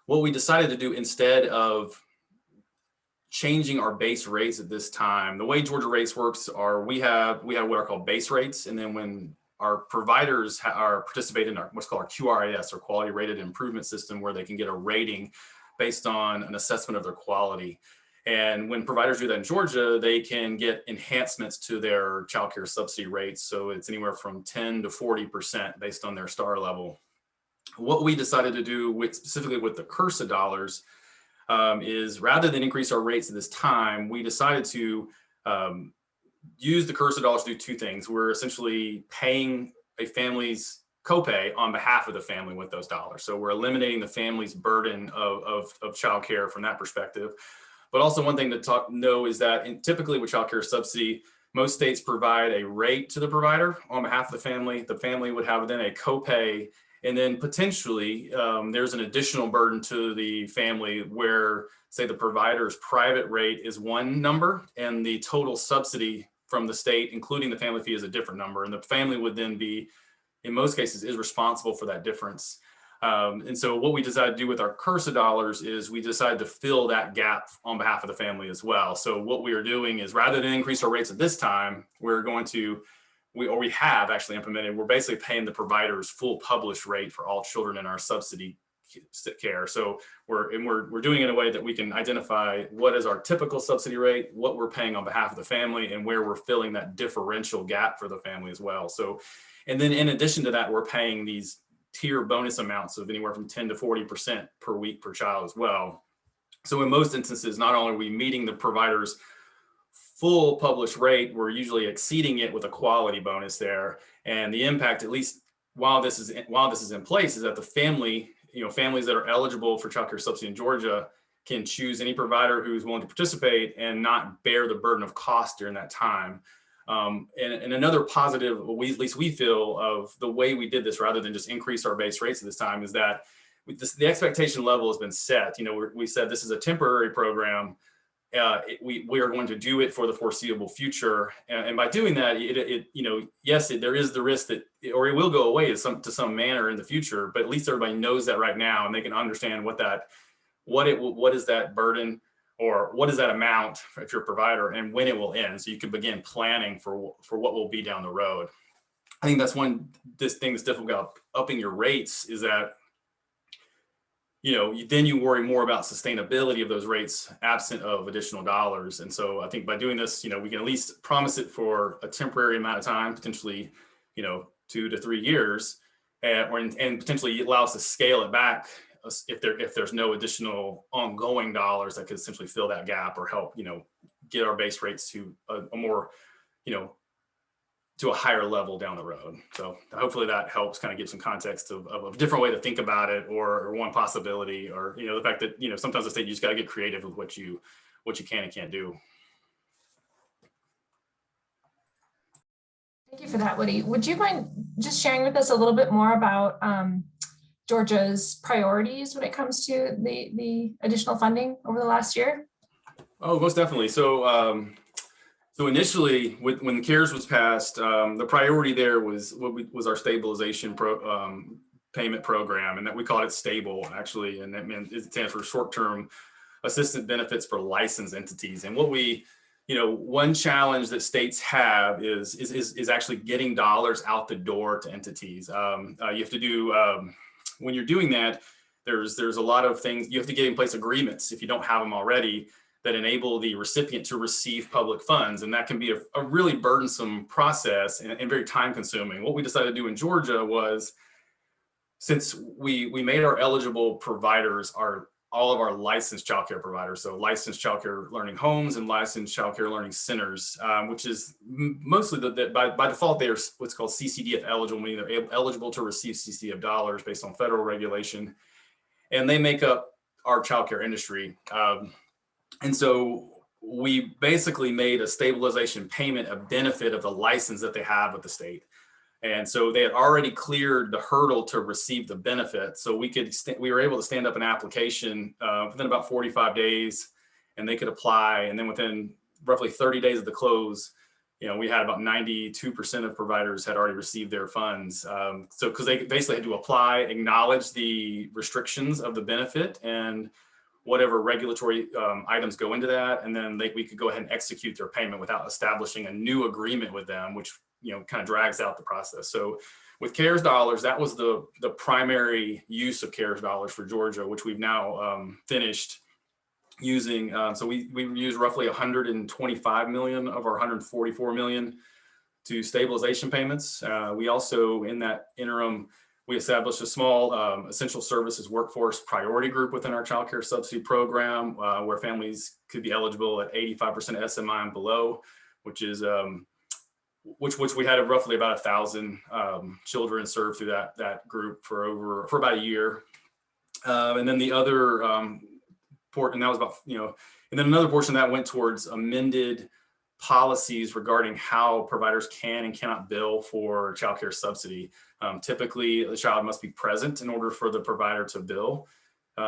what we decided to do instead of changing our base rates at this time, the way Georgia rates works are we have what are called base rates, and then when our providers are participating in what's called our QRIS, or Quality Rated Improvement System, where they can get a rating based on an assessment of their quality. And when providers do that in Georgia, they can get enhancements to their childcare subsidy rates. So it's anywhere from 10 to 40% based on their star level. What we decided to do specifically with the CRSA dollars is, rather than increase our rates at this time, we decided to use the CRSA dollars to do two things. We're essentially paying a family's copay on behalf of the family with those dollars. So we're eliminating the family's burden of childcare from that perspective. But also, one thing to know is that typically with childcare subsidy, most states provide a rate to the provider on behalf of the family. The family would have then a copay, and then potentially there's an additional burden to the family where, say, the provider's private rate is one number and the total subsidy from the state, including the family fee, is a different number. And the family would then be, in most cases, is responsible for that difference. And so what we decided to do with our CRSA dollars is we decided to fill that gap on behalf of the family as well. So what we are doing is, rather than increase our rates at this time, we're going to, we have actually implemented, we're basically paying the provider's full published rate for all children in our subsidy care. So we're doing it in a way that we can identify what is our typical subsidy rate, what we're paying on behalf of the family, and where we're filling that differential gap for the family as well. So, and then in addition to that, we're paying these tier bonus amounts of anywhere from 10 to 40% per week per child as well. So in most instances, not only are we meeting the provider's full published rate, we're usually exceeding it with a quality bonus there. And the impact, at least while this is in place, is that the family, families that are eligible for childcare subsidy in Georgia can choose any provider who's willing to participate and not bear the burden of cost during that time. And another positive, at least we feel, of the way we did this, rather than just increase our base rates at this time, is that the expectation level has been set. We said this is a temporary program. We are going to do it for the foreseeable future, and by doing that, yes, there is the risk that, or it will go away to some manner in the future. But at least everybody knows that right now, and they can understand what is that burden, or what is that amount if you're a provider, and when it will end, so you can begin planning for what will be down the road. I think that's this thing that's difficult about upping your rates, is that then you worry more about sustainability of those rates absent of additional dollars. And so I think by doing this, we can at least promise it for a temporary amount of time, potentially 2 to 3 years, and potentially allow us to scale it back if there's no additional ongoing dollars that could essentially fill that gap, or help get our base rates to a more to a higher level down the road. So hopefully that helps kind of give some context of a different way to think about it, or one possibility, or the fact that sometimes the state, you just got to get creative with what you can and can't do. Thank you for that, Woody. Would you mind just sharing with us a little bit more about Georgia's priorities when it comes to the additional funding over the last year? Oh, most definitely. So initially, when CARES was passed, the priority there was our stabilization payment program, and that we called it STABLE, actually, and that meant it stands for short-term assistance benefits for licensed entities. And what we one challenge that states have is actually getting dollars out the door to entities. You have to do, when you're doing that, there's a lot of things, you have to get in place agreements if you don't have them already that enable the recipient to receive public funds. And that can be a really burdensome process and very time consuming. What we decided to do in Georgia was, since we made our eligible providers all of our licensed childcare providers, so licensed childcare learning homes and licensed childcare learning centers, which is mostly by default, they are what's called CCDF eligible, meaning they're eligible to receive CCDF dollars based on federal regulation. And they make up our childcare industry. And so we basically made a stabilization payment a benefit of the license that they have with the state. And so they had already cleared the hurdle to receive the benefit. So we were able to stand up an application within about 45 days, and they could apply. And then within roughly 30 days of the close, we had about 92% of providers had already received their funds. So because they basically had to apply, acknowledge the restrictions of the benefit and whatever regulatory items go into that, and then we could go ahead and execute their payment without establishing a new agreement with them, which kind of drags out the process. So with CARES dollars, that was the primary use of CARES dollars for Georgia, which we've now finished using. So we used roughly 125 million of our 144 million to stabilization payments. We also, in that interim, we established a small essential services workforce priority group within our childcare subsidy program, where families could be eligible at 85% SMI and below, which is which we had roughly about 1,000 children served through that group for about a year. And then the other and that was about, and then another portion that went towards amended policies regarding how providers can and cannot bill for childcare subsidy. Typically, the child must be present in order for the provider to bill.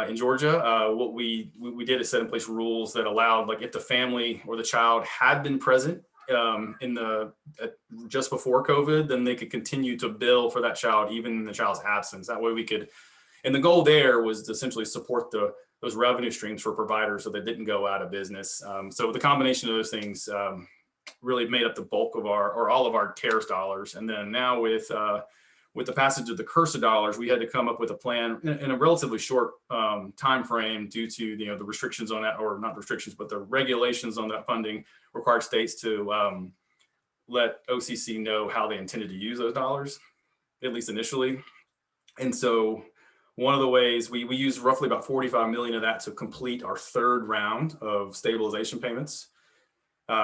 In Georgia, what we did is set in place rules that allowed, like, if the family or the child had been present just before COVID, then they could continue to bill for that child even in the child's absence. That way we could, and the goal there was to essentially support those revenue streams for providers so they didn't go out of business. So the combination of those things really made up the bulk of all of our CARES dollars. And then now with the passage of the CRSA dollars, we had to come up with a plan in a relatively short time frame due to the restrictions on that, or not restrictions, but the regulations on that funding required states to let OCC know how they intended to use those dollars, at least initially. And so one of the ways we used roughly about 45 million of that to complete our third round of stabilization payments,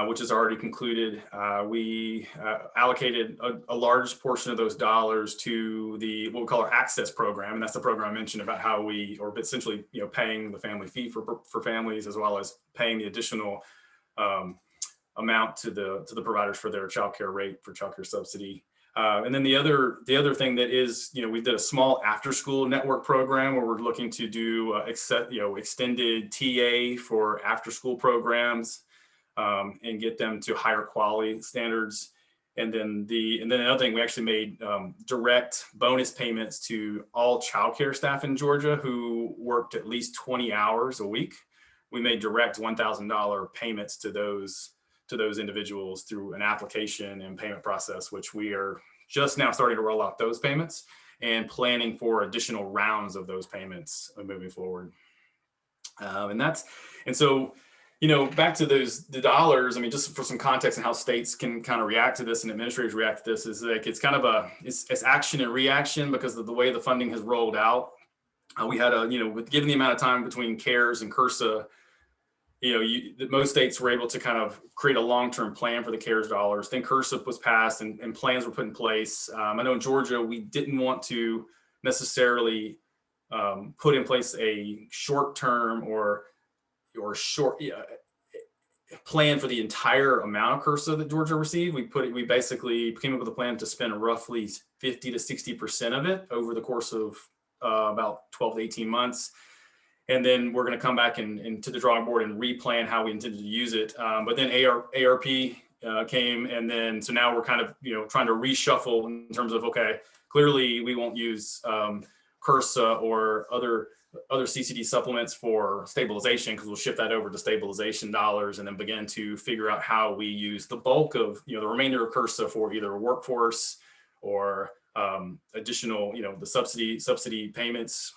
which is already concluded. We allocated a large portion of those dollars to what we call our access program. And that's the program I mentioned about how we are essentially paying the family fee for families, as well as paying the additional amount to the providers for their childcare rate for childcare subsidy. And then the other thing that is, we did a small after school network program where we're looking to do extended TA for after school programs and get them to higher quality standards. And then another thing, we actually made direct bonus payments to all childcare staff in Georgia who worked at least 20 hours a week. We made direct $1,000 payments to those individuals through an application and payment process, which we are just now starting to roll out those payments and planning for additional rounds of those payments moving forward. And so back to the dollars, I mean, just for some context on how states can kind of react to this and administrators react to this, is like, it's kind of it's action and reaction because of the way the funding has rolled out. We had given the amount of time between CARES and CRSA, most states were able to kind of create a long-term plan for the CARES dollars. Then CRSA was passed and plans were put in place. I know in Georgia, we didn't want to necessarily put in place a short-term or short plan for the entire amount of CRSA that Georgia received. We basically came up with a plan to spend roughly 50 to 60% of it over the course of about 12 to 18 months. And then we're going to come back to the drawing board and replan how we intended to use it. But then ARP came, and then so now we're kind of trying to reshuffle in terms of, okay, clearly we won't use CRSA or other other CCD supplements for stabilization, because we'll shift that over to stabilization dollars and then begin to figure out how we use the bulk of, the remainder of CRSA for either workforce or additional, the subsidy payments.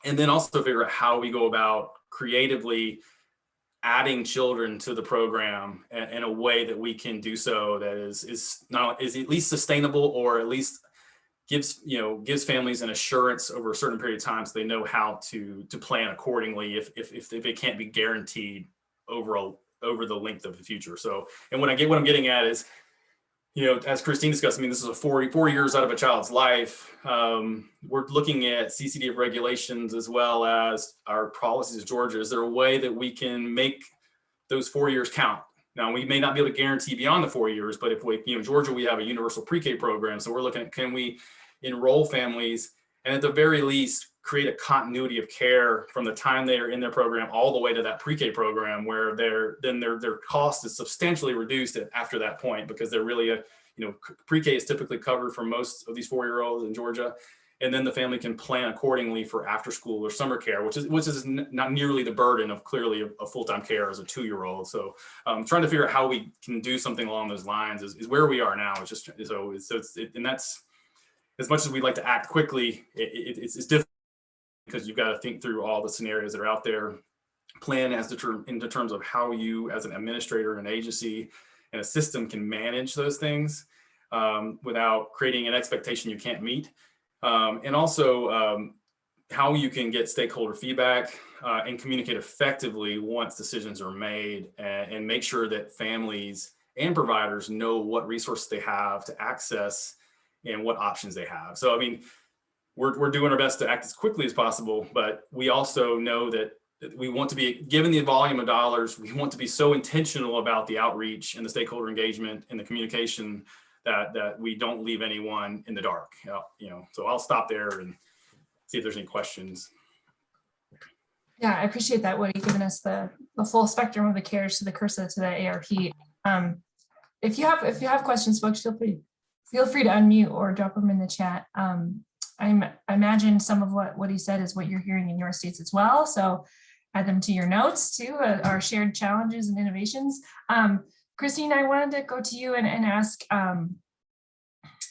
And then also figure out how we go about creatively adding children to the program in a way that we can do so that is at least sustainable, or at least gives families an assurance over a certain period of time, so they know how to plan accordingly if it can't be guaranteed over the length of the future. So, and what I'm getting at is, as Christine discussed, I mean, this is a 4 years out of a child's life. We're looking at CCDF regulations as well as our policies of Georgia. Is there a way that we can make those 4 years count? Now, we may not be able to guarantee beyond the 4 years, but if we, Georgia, we have a universal pre-K program. So we're looking at, can we enroll families and at the very least create a continuity of care from the time they are in their program all the way to that pre-K program, where their cost is substantially reduced after that point, because they're really pre-K is typically covered for most of these 4-year-olds in Georgia. And then the family can plan accordingly for after school or summer care, which is not nearly the burden of clearly a full-time care as a 2-year-old. So trying to figure out how we can do something along those lines is where we are now. It's just, and that's, as much as we'd like to act quickly, it's difficult, because you've got to think through all the scenarios that are out there, plan in terms of how you as an administrator, an agency, and a system can manage those things without creating an expectation you can't meet. And also how you can get stakeholder feedback and communicate effectively once decisions are made, and make sure that families and providers know what resources they have to access and what options they have. So, I mean, we're doing our best to act as quickly as possible, but we also know that we want to be, given the volume of dollars, we want to be so intentional about the outreach and the stakeholder engagement and the communication that we don't leave anyone in the dark. So I'll stop there and see if there's any questions. Yeah, I appreciate that, Woody, giving us the full spectrum of the cares to the CRSA to the ARP. If you have questions, folks, feel free to unmute or drop them in the chat. I imagine some of what he said is what you're hearing in your states as well. So add them to your notes too, our shared challenges and innovations. Christine, I wanted to go to you and ask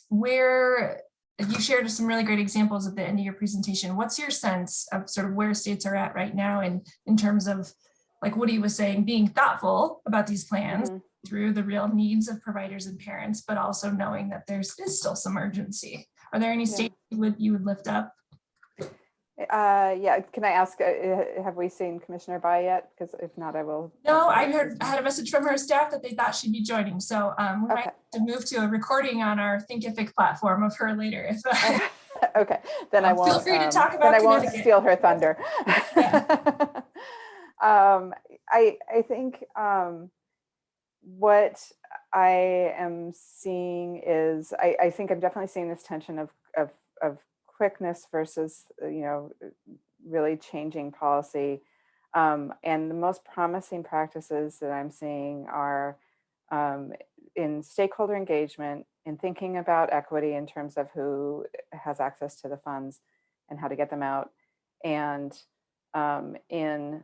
where you shared some really great examples at the end of your presentation. What's your sense of sort of where states are at right now in terms of, like Woody was saying, being thoughtful about these plans through the real needs of providers and parents, but also knowing that there's still some urgency? Are there any states you would lift up? Yeah, can I ask, have we seen Commissioner Bai yet? Because if not, I will. No, I had a message from her staff that they thought she'd be joining. So we might have to move to a recording on our Thinkific platform of her later. Okay, then I won't. Feel free to talk about then I won't steal her thunder. Yeah. I think what I am seeing is, I think I'm definitely seeing this tension of quickness versus, really changing policy. And the most promising practices that I'm seeing are in stakeholder engagement, in thinking about equity in terms of who has access to the funds and how to get them out, and in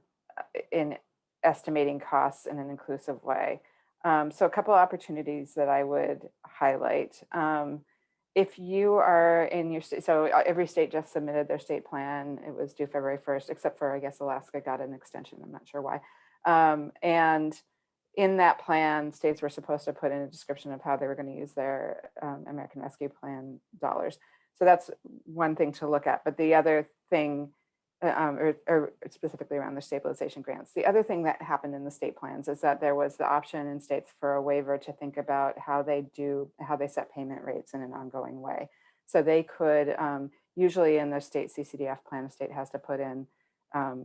estimating costs in an inclusive way. So a couple of opportunities that I would highlight. If you are in your state, so every state just submitted their state plan. It was due February 1st, except for, I guess, Alaska got an extension. I'm not sure why. And in that plan, states were supposed to put in a description of how they were going to use their American Rescue Plan dollars. So that's one thing to look at. But the other thing, or specifically around the stabilization grants, the other thing that happened in the state plans is that there was the option in states for a waiver to think about how they set payment rates in an ongoing way. So they could, usually in their state CCDF plan, the state has to put in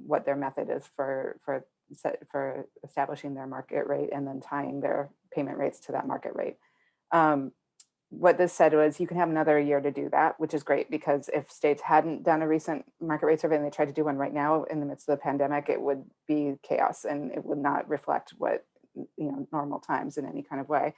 what their method is for establishing their market rate and then tying their payment rates to that market rate. What this said was you can have another year to do that, which is great, because if states hadn't done a recent market rate survey and they tried to do one right now in the midst of the pandemic, it would be chaos and it would not reflect what normal times in any kind of way.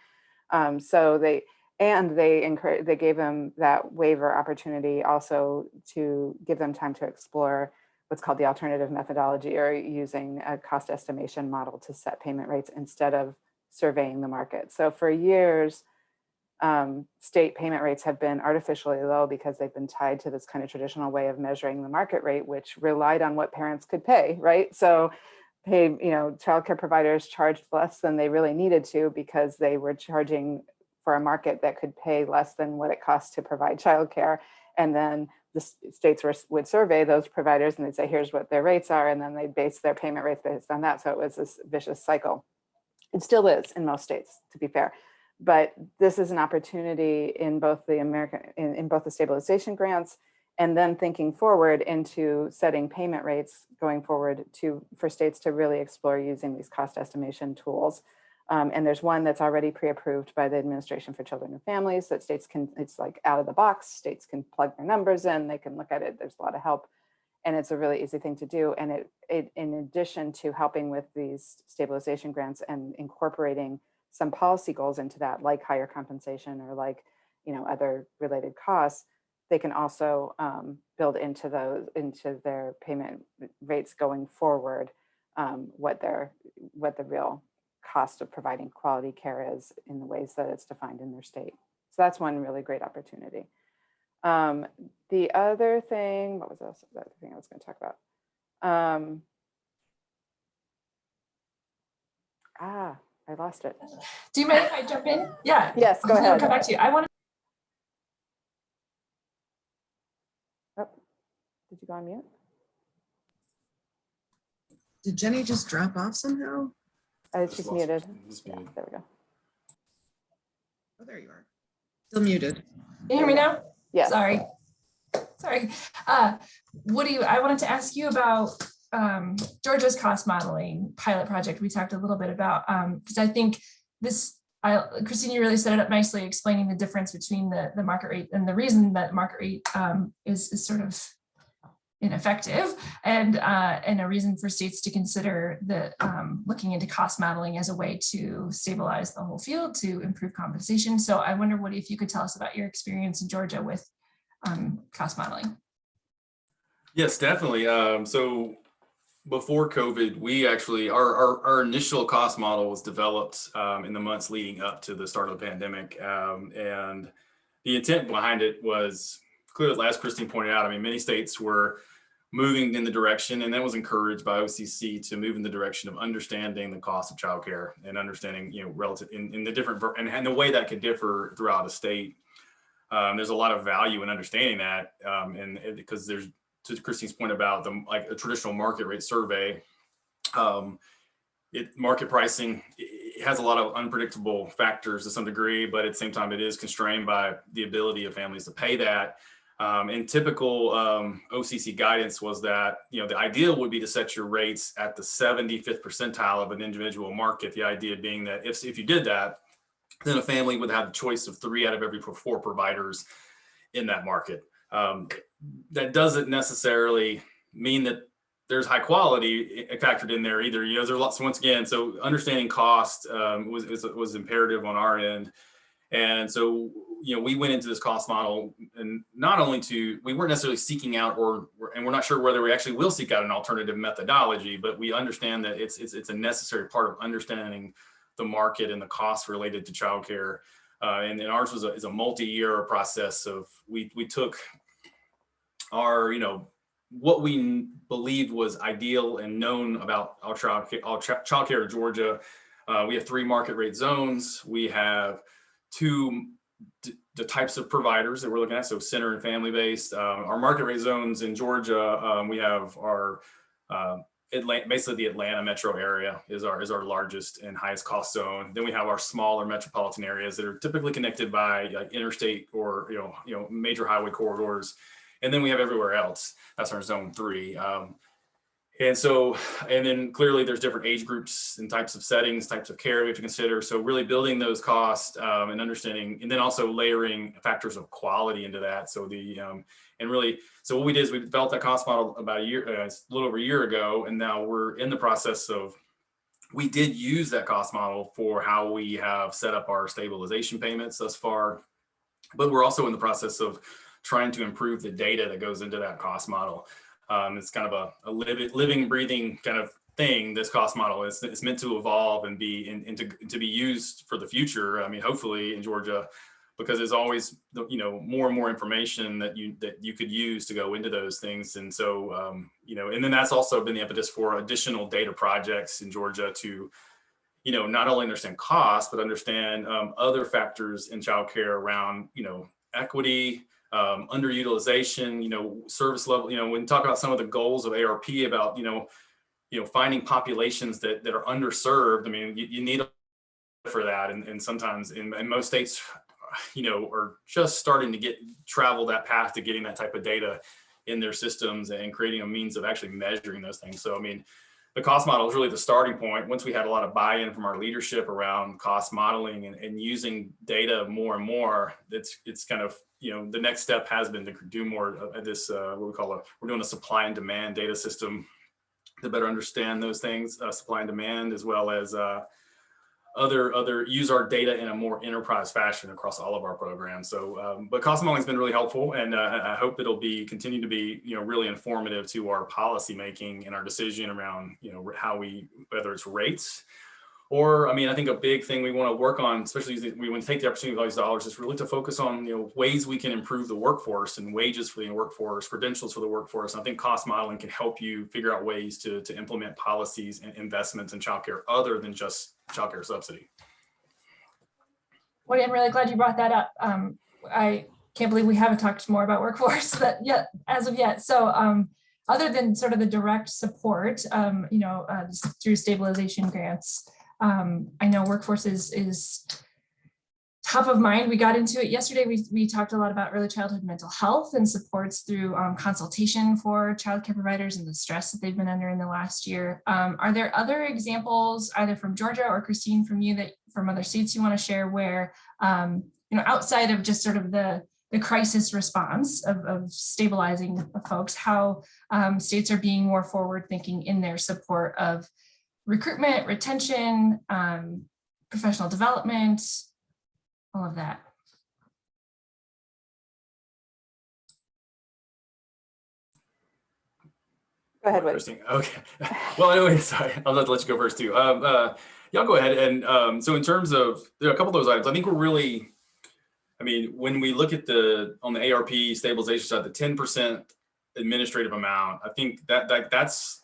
So they gave them that waiver opportunity also to give them time to explore what's called the alternative methodology, or using a cost estimation model to set payment rates instead of surveying the market. So for years, state payment rates have been artificially low because they've been tied to this kind of traditional way of measuring the market rate, which relied on what parents could pay, right? So childcare providers charged less than they really needed to because they were charging for a market that could pay less than what it costs to provide childcare. And then the states would survey those providers and they'd say, here's what their rates are. And then they'd base their payment rates based on that. So it was this vicious cycle. It still is in most states, to be fair. But this is an opportunity in both the in both the stabilization grants, and then thinking forward into setting payment rates going forward for states to really explore using these cost estimation tools. And there's one that's already pre-approved by the Administration for Children and Families that states can, it's like out of the box, states can plug their numbers in, they can look at it, there's a lot of help. And it's a really easy thing to do. And it in addition to helping with these stabilization grants and incorporating some policy goals into that, like higher compensation or like, other related costs, they can also build into their payment rates going forward, what the real cost of providing quality care is in the ways that it's defined in their state. So that's one really great opportunity. The other thing, what was else? The other thing I was going to talk about? I lost it. Do you mind if I jump in? Yeah. Yes, go ahead. I'll come back to you. I want to. Oh, did you go on mute? Did Jenny just drop off somehow? She's muted. Yeah, there we go. Oh, there you are. Still muted. Can you hear me now? Yes. Sorry. I wanted to ask you about Georgia's cost modeling pilot project. We talked a little bit about, because I think Christine, you really set it up nicely, explaining the difference between the market rate and the reason that market rate is sort of ineffective, and a reason for states to consider looking into cost modeling as a way to stabilize the whole field, to improve compensation. So I wonder, Woody, if you could tell us about your experience in Georgia with cost modeling. Yes, definitely. So before COVID, we actually, our initial cost model was developed in the months leading up to the start of the pandemic. And the intent behind it was clearly, as Christine pointed out, I mean, many states were moving in the direction, and that was encouraged by OCC to move in the direction of understanding the cost of childcare and understanding, relative in the different, and the way that could differ throughout a state. There's a lot of value in understanding that, and because there's, to Christine's point about like a traditional market rate survey, market pricing, it has a lot of unpredictable factors to some degree, but at the same time, it is constrained by the ability of families to pay that. And typical OCC guidance was that, the ideal would be to set your rates at the 75th percentile of an individual market. The idea being that if you did that, then a family would have the choice of 3 out of every 4 providers in that market. That doesn't necessarily mean that there's high quality factored in there either. There's lots. Once again, so understanding cost was imperative on our end, and so we went into this cost model, and not only we weren't necessarily seeking out, and we're not sure whether we actually will seek out an alternative methodology, but we understand that it's a necessary part of understanding the market and the costs related to childcare. And ours is a multi-year process of we took our what we believed was ideal and known about our childcare in Georgia. We have 3 market rate zones. We have 2 the types of providers that we're looking at, so center and family based. Our market rate zones in Georgia, we have our basically the Atlanta metro area is our largest and highest cost zone. Then we have our smaller metropolitan areas that are typically connected by like interstate or major highway corridors, and then we have everywhere else. That's our zone 3. And then clearly there's different age groups and types of settings, types of care we have to consider. So really building those costs and understanding, and then also layering factors of quality into that. So so what we did is we developed that cost model about a little over a year ago, and now we're in the process of, we did use that cost model for how we have set up our stabilization payments thus far, but we're also in the process of trying to improve the data that goes into that cost model. It's kind of a living, breathing kind of thing. This cost model is, it's meant to evolve and be to be used for the future. I mean, hopefully in Georgia, because there's always, you know, more and more information that you could use to go into those things. And so, you know, and then that's also been the impetus for additional data projects in Georgia to, you know, not only understand cost, but understand other factors in childcare around, you know, equity, underutilization, you know, service level. You know, when you talk about some of the goals of ARP about, you know, finding populations that are underserved. I mean, you need for that, and sometimes in most states, you know, are just starting to travel that path to getting that type of data in their systems and creating a means of actually measuring those things. So, I mean, the cost model is really the starting point. Once we had a lot of buy-in from our leadership around cost modeling and using data more and more, it's kind of, you know, the next step has been to do more of this, what we call we're doing a supply and demand data system to better understand those things, supply and demand, as well as other use our data in a more enterprise fashion across all of our programs. So, but cost modeling has been really helpful, and I hope it'll continue to be, you know, really informative to our policy making and our decision around, you know, whether it's rates or, I mean, I think a big thing we want to work on, especially we want to take the opportunity of all these dollars, is really to focus on, you know, ways we can improve the workforce and wages for the workforce, credentials for the workforce. And I think cost modeling can help you figure out ways to implement policies and investments in childcare other than just childcare subsidy. Well, I'm really glad you brought that up. I can't believe we haven't talked more about workforce as of yet. So other than sort of the direct support, you know, through stabilization grants, I know workforce is top of mind. We got into it yesterday. We talked a lot about early childhood mental health and supports through consultation for childcare providers and the stress that they've been under in the last year. Are there other examples, either from Georgia or Christine from you, that from other states you want to share, where, you know, outside of just sort of the crisis response of stabilizing folks, how states are being more forward thinking in their support of recruitment, retention, professional development, all of that? Go ahead, Christine. Okay. Well, anyway, sorry, I'll let you go first too. Y'all go ahead. And so in terms of, there are a couple of those items, I think we're really, I mean, when we look at on the ARP stabilization side, the 10% administrative amount, I think that's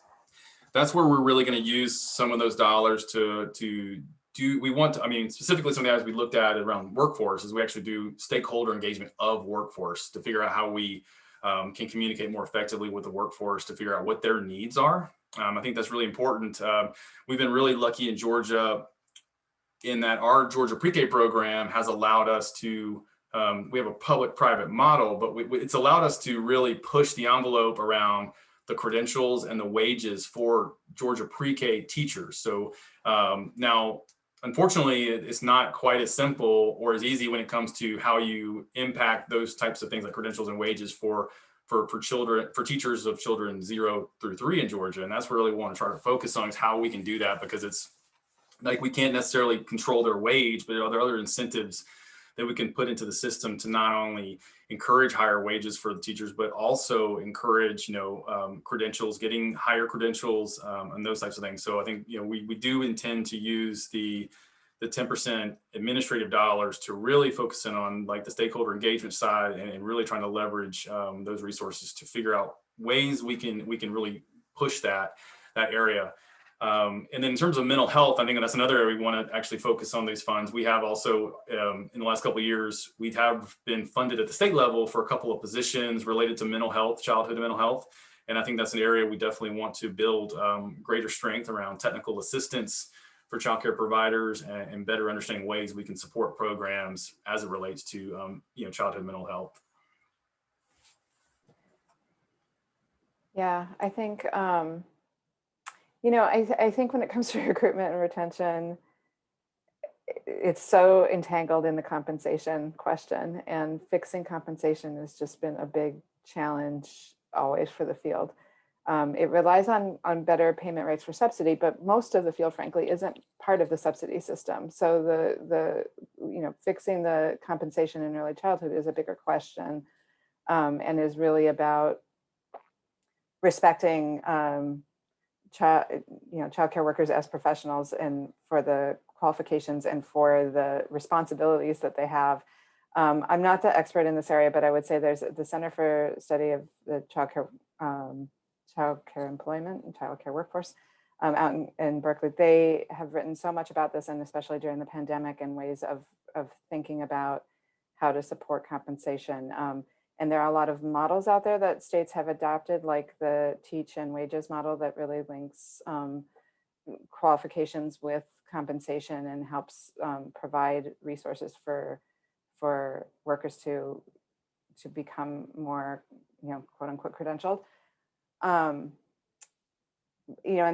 where we're really going to use some of those dollars to do. We want to, I mean, specifically some of the items we looked at around workforce is we actually do stakeholder engagement of workforce to figure out how we can communicate more effectively with the workforce to figure out what their needs are. I think that's really important. We've been really lucky in Georgia in that our Georgia pre-K program has allowed us to, we have a public-private model, but it's allowed us to really push the envelope around the credentials and the wages for Georgia pre-K teachers. So now, unfortunately, it's not quite as simple or as easy when it comes to how you impact those types of things like credentials and wages for teachers of children 0 through 3 in Georgia. And that's really what we want to try to focus on, is how we can do that, because it's like we can't necessarily control their wage, but there are other incentives that we can put into the system to not only encourage higher wages for the teachers, but also encourage, you know, credentials, getting higher credentials, and those types of things. So I think, you know, we do intend to use the 10% administrative dollars to really focus in on like the stakeholder engagement side and really trying to leverage those resources to figure out ways we can really push that area. And then in terms of mental health, I think that's another area we want to actually focus on these funds. We have also, in the last couple of years, we have been funded at the state level for a couple of positions related to mental health, childhood mental health. And I think that's an area we definitely want to build greater strength around technical assistance for childcare providers and better understanding ways we can support programs as it relates to, you know, childhood mental health. Yeah, I think, you know, I think when it comes to recruitment and retention, it's so entangled in the compensation question, and fixing compensation has just been a big challenge always for the field. It relies on better payment rates for subsidy, but most of the field, frankly, isn't part of the subsidy system. So the you know, fixing the compensation in early childhood is a bigger question, and is really about respecting childcare workers as professionals and for the qualifications and for the responsibilities that they have. I'm not the expert in this area, but I would say there's the Center for Study of the Childcare Employment and Childcare Workforce out in Berkeley. They have written so much about this, and especially during the pandemic, and ways of thinking about how to support compensation. And there are a lot of models out there that states have adopted, like the teach and wages model that really links qualifications with compensation and helps provide resources for workers to become more, quote unquote, credentialed. And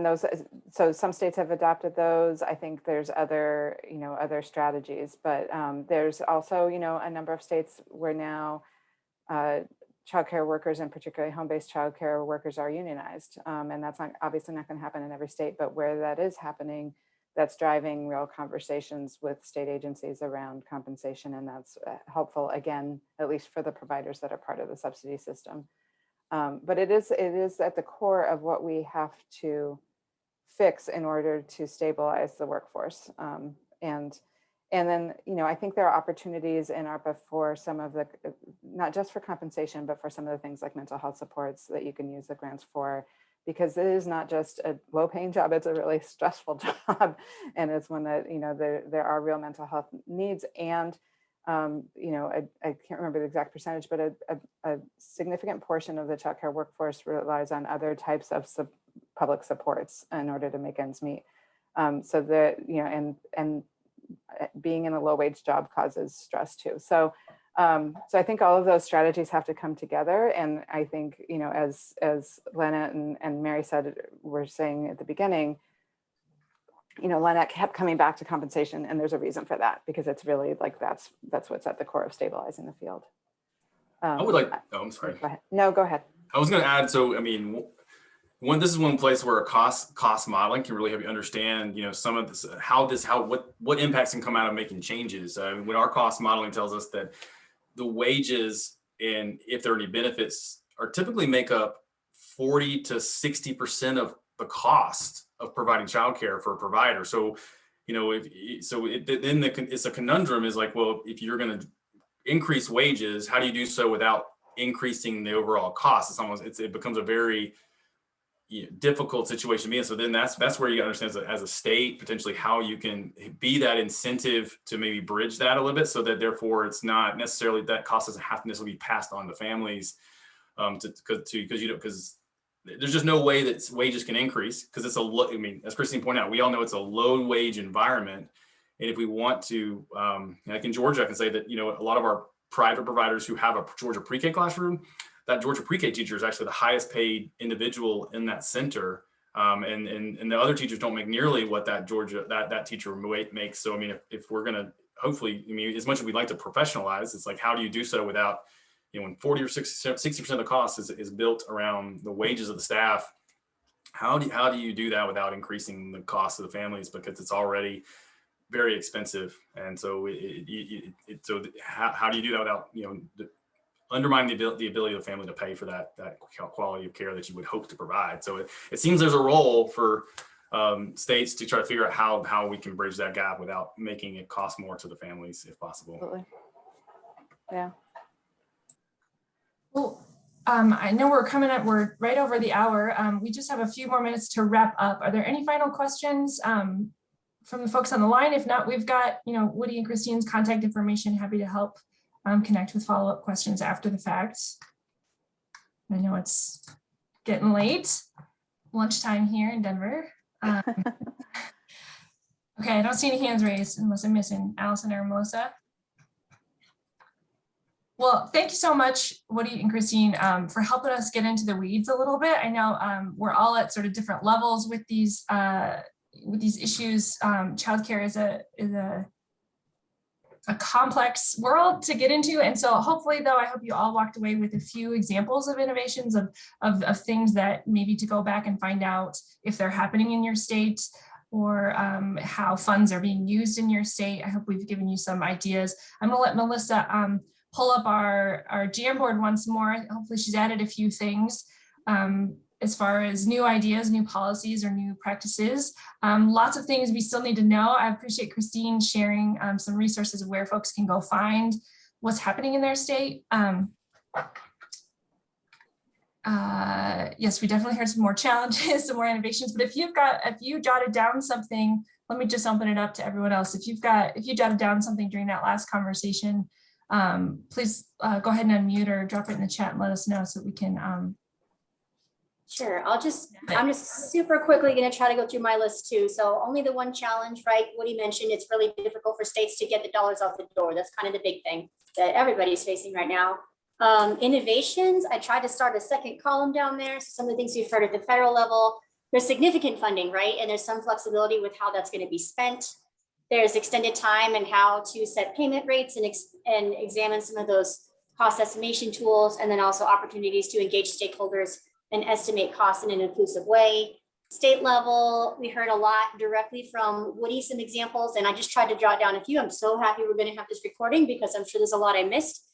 those, so some states have adopted those. I think there's other, other strategies, but there's also, a number of states where now childcare workers, and particularly home-based childcare workers, are unionized. And that's obviously not going to happen in every state, but where that is happening, that's driving real conversations with state agencies around compensation. And that's helpful, again, at least for the providers that are part of the subsidy system. But it is at the core of what we have to fix in order to stabilize the workforce. And then, I think there are opportunities in ARPA for some of the, not just for compensation, but for some of the things like mental health supports that you can use the grants for, because it is not just a low-paying job, it's a really stressful job. And it's one that, there are real mental health needs. And, I can't remember the exact percentage, but a significant portion of the childcare workforce relies on other types of public supports in order to make ends meet. So that, and being in a low-wage job causes stress too. So I think all of those strategies have to come together. And I think, as Lynette and Mary said, we're saying at the beginning, Lynette kept coming back to compensation, and there's a reason for that, because it's really like, that's what's at the core of stabilizing the field. I would like, I'm sorry. Go ahead. No, go ahead. I was going to add, so, this is one place where a cost modeling can really help you understand, some of this, what impacts can come out of making changes. When our cost modeling tells us that the wages, and if there are any benefits, are typically make up 40 to 60% of the cost of providing childcare for a provider. So, it's a conundrum is like, well, if you're going to increase wages, how do you do so without increasing the overall cost? It becomes a very difficult situation to be in. So then that's where you got to understand as a state, potentially how you can be that incentive to maybe bridge that a little bit, so that therefore it's not necessarily that cost doesn't have to necessarily be passed on to families, because there's just no way that wages can increase, because it's as Christine pointed out, we all know it's a low wage environment. And if we want to, like in Georgia, I can say that, a lot of our private providers who have a Georgia pre-K classroom, that Georgia pre-K teacher is actually the highest paid individual in that center. And the other teachers don't make nearly what that teacher makes. So, if we're going to, hopefully, as much as we'd like to professionalize, it's like, how do you do so without, when 40 or 60% of the cost is built around the wages of the staff, how do you do that without increasing the cost of the families, because it's already very expensive? And so how do you do that without, undermining the ability of the family to pay for that quality of care that you would hope to provide? So it seems there's a role for states to try to figure out how we can bridge that gap without making it cost more to the families, if possible. Absolutely. Yeah. Well, I know we're right over the hour. We just have a few more minutes to wrap up. Are there any final questions from the folks on the line? If not, we've got, Woody and Christine's contact information, happy to help connect with follow-up questions after the fact. I know it's getting late, lunchtime here in Denver. Okay, I don't see any hands raised unless I'm missing Allison or Melissa. Well, thank you so much, Woody and Christine, for helping us get into the weeds a little bit. I know we're all at sort of different levels with these issues. Childcare is a complex world to get into. And so hopefully, though, I hope you all walked away with a few examples of innovations of things that maybe to go back and find out if they're happening in your state, or how funds are being used in your state. I hope we've given you some ideas. I'm gonna let Melissa pull up our Jamboard once more. Hopefully she's added a few things. as far as new ideas, new policies, or new practices. Lots of things we still need to know. I appreciate Christine sharing some resources of where folks can go find what's happening in their state. Yes, we definitely heard some more challenges, some more innovations, but if you jotted down something, let me just open it up to everyone else. If you jotted down something during that last conversation, please go ahead and unmute or drop it in the chat and let us know so we can. Sure, I'm just super quickly going to try to go through my list too. So only the one challenge, right? Woody mentioned it's really difficult for states to get the dollars out the door. That's kind of the big thing that everybody's facing right now. Innovations, I tried to start a second column down there. So some of the things we've heard at the federal level, there's significant funding, right? And there's some flexibility with how that's going to be spent. There's extended time and how to set payment rates and examine some of those cost estimation tools, and then also opportunities to engage stakeholders and estimate costs in an inclusive way. State level, we heard a lot directly from Woody, some examples, and I just tried to jot down a few. I'm so happy we're going to have this recording because I'm sure there's a lot I missed.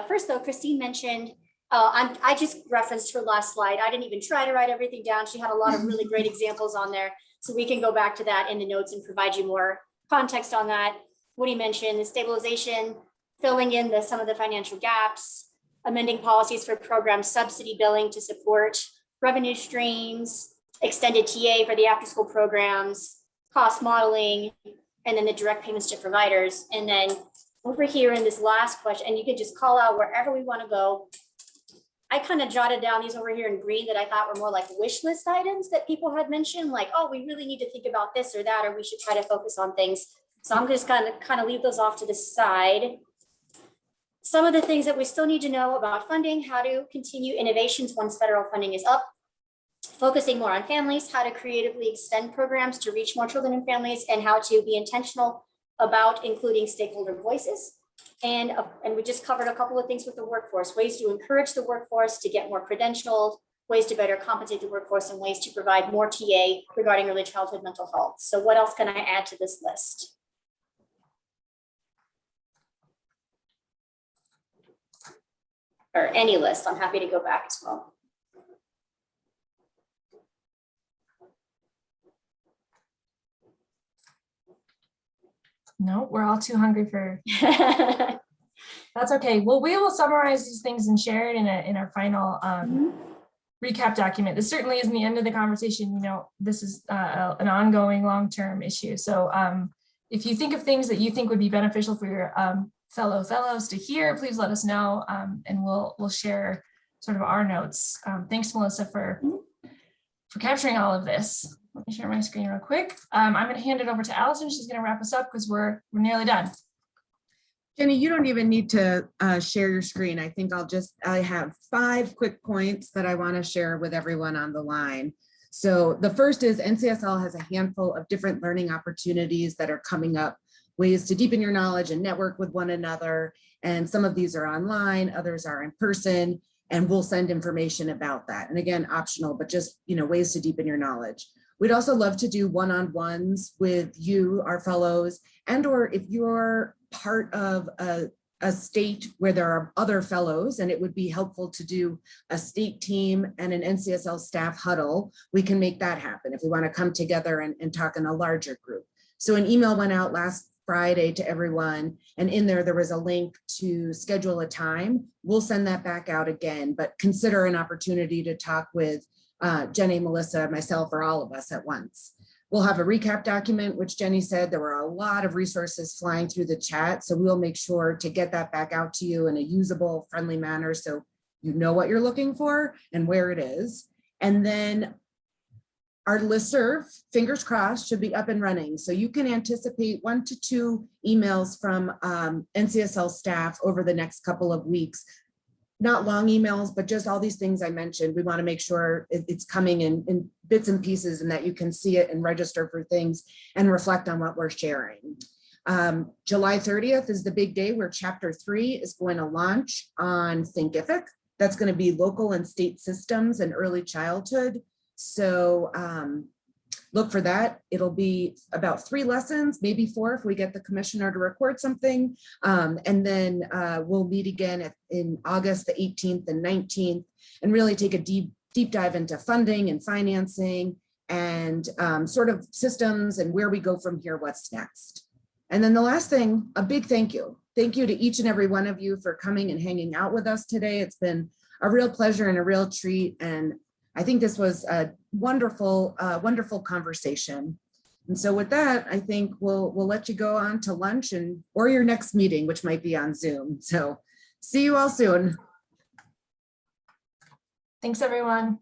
First though, Christine mentioned, I just referenced her last slide. I didn't even try to write everything down. She had a lot of really great examples on there. So we can go back to that in the notes and provide you more context on that. Woody mentioned the stabilization, filling in some of the financial gaps, amending policies for program subsidy billing to support revenue streams, extended TA for the after-school programs, cost modeling, and then the direct payments to providers. And then over here in this last question, and you can just call out wherever we want to go. I kind of jotted down these over here in green that I thought were more like wish list items that people had mentioned, like, oh, we really need to think about this or that, or we should try to focus on things. So I'm just going to kind of leave those off to the side. Some of the things that we still need to know about funding, how to continue innovations once federal funding is up, focusing more on families, how to creatively extend programs to reach more children and families, and how to be intentional about including stakeholder voices. And we just covered a couple of things with the workforce, ways to encourage the workforce to get more credentialed, ways to better compensate the workforce, and ways to provide more TA regarding early childhood mental health. So what else can I add to this list? Or any list, I'm happy to go back as well. No, we're all too hungry for. That's okay. Well, we will summarize these things and share it in our final recap document. This certainly isn't the end of the conversation. You know, this is an ongoing long-term issue. So if you think of things that you think would be beneficial for your fellows to hear, please let us know, and we'll share sort of our notes. Thanks, Melissa, for capturing all of this. Let me share my screen real quick. I'm going to hand it over to Allison. She's going to wrap us up because we're nearly done. Jenny, you don't even need to share your screen. I think I have 5 quick points that I want to share with everyone on the line. So the first is NCSL has a handful of different learning opportunities that are coming up, ways to deepen your knowledge and network with one another. And some of these are online, others are in person, and we'll send information about that. And again, optional, but just, you know, ways to deepen your knowledge. We'd also love to do one-on-ones with you, our fellows, and or if you're part of a state where there are other fellows, and it would be helpful to do a state team and an NCSL staff huddle, we can make that happen if we want to come together and talk in a larger group. So an email went out last Friday to everyone, and in there was a link to schedule a time. We'll send that back out again, but consider an opportunity to talk with Jenny, Melissa, myself, or all of us at once. We'll have a recap document, which Jenny said there were a lot of resources flying through the chat. So we'll make sure to get that back out to you in a usable, friendly manner so you know what you're looking for and where it is. And then our listserv, fingers crossed, should be up and running. So you can anticipate 1 to 2 emails from NCSL staff over the next couple of weeks. Not long emails, but just all these things I mentioned. We want to make sure it's coming in bits and pieces and that you can see it and register for things and reflect on what we're sharing. July 30th is the big day where Chapter 3 is going to launch on Thinkific. That's going to be local and state systems and early childhood. So look for that. It'll be about 3 lessons, maybe 4 if we get the commissioner to record something. And then we'll meet again in August the 18th and 19th and really take a deep deep dive into funding and financing and sort of systems and where we go from here, what's next. And then the last thing, a big thank you. Thank you to each and every one of you for coming and hanging out with us today. It's been a real pleasure and a real treat. And I think this was a wonderful, wonderful conversation. And so with that, I think we'll let you go on to lunch or your next meeting, which might be on Zoom. So see you all soon. Thanks, everyone.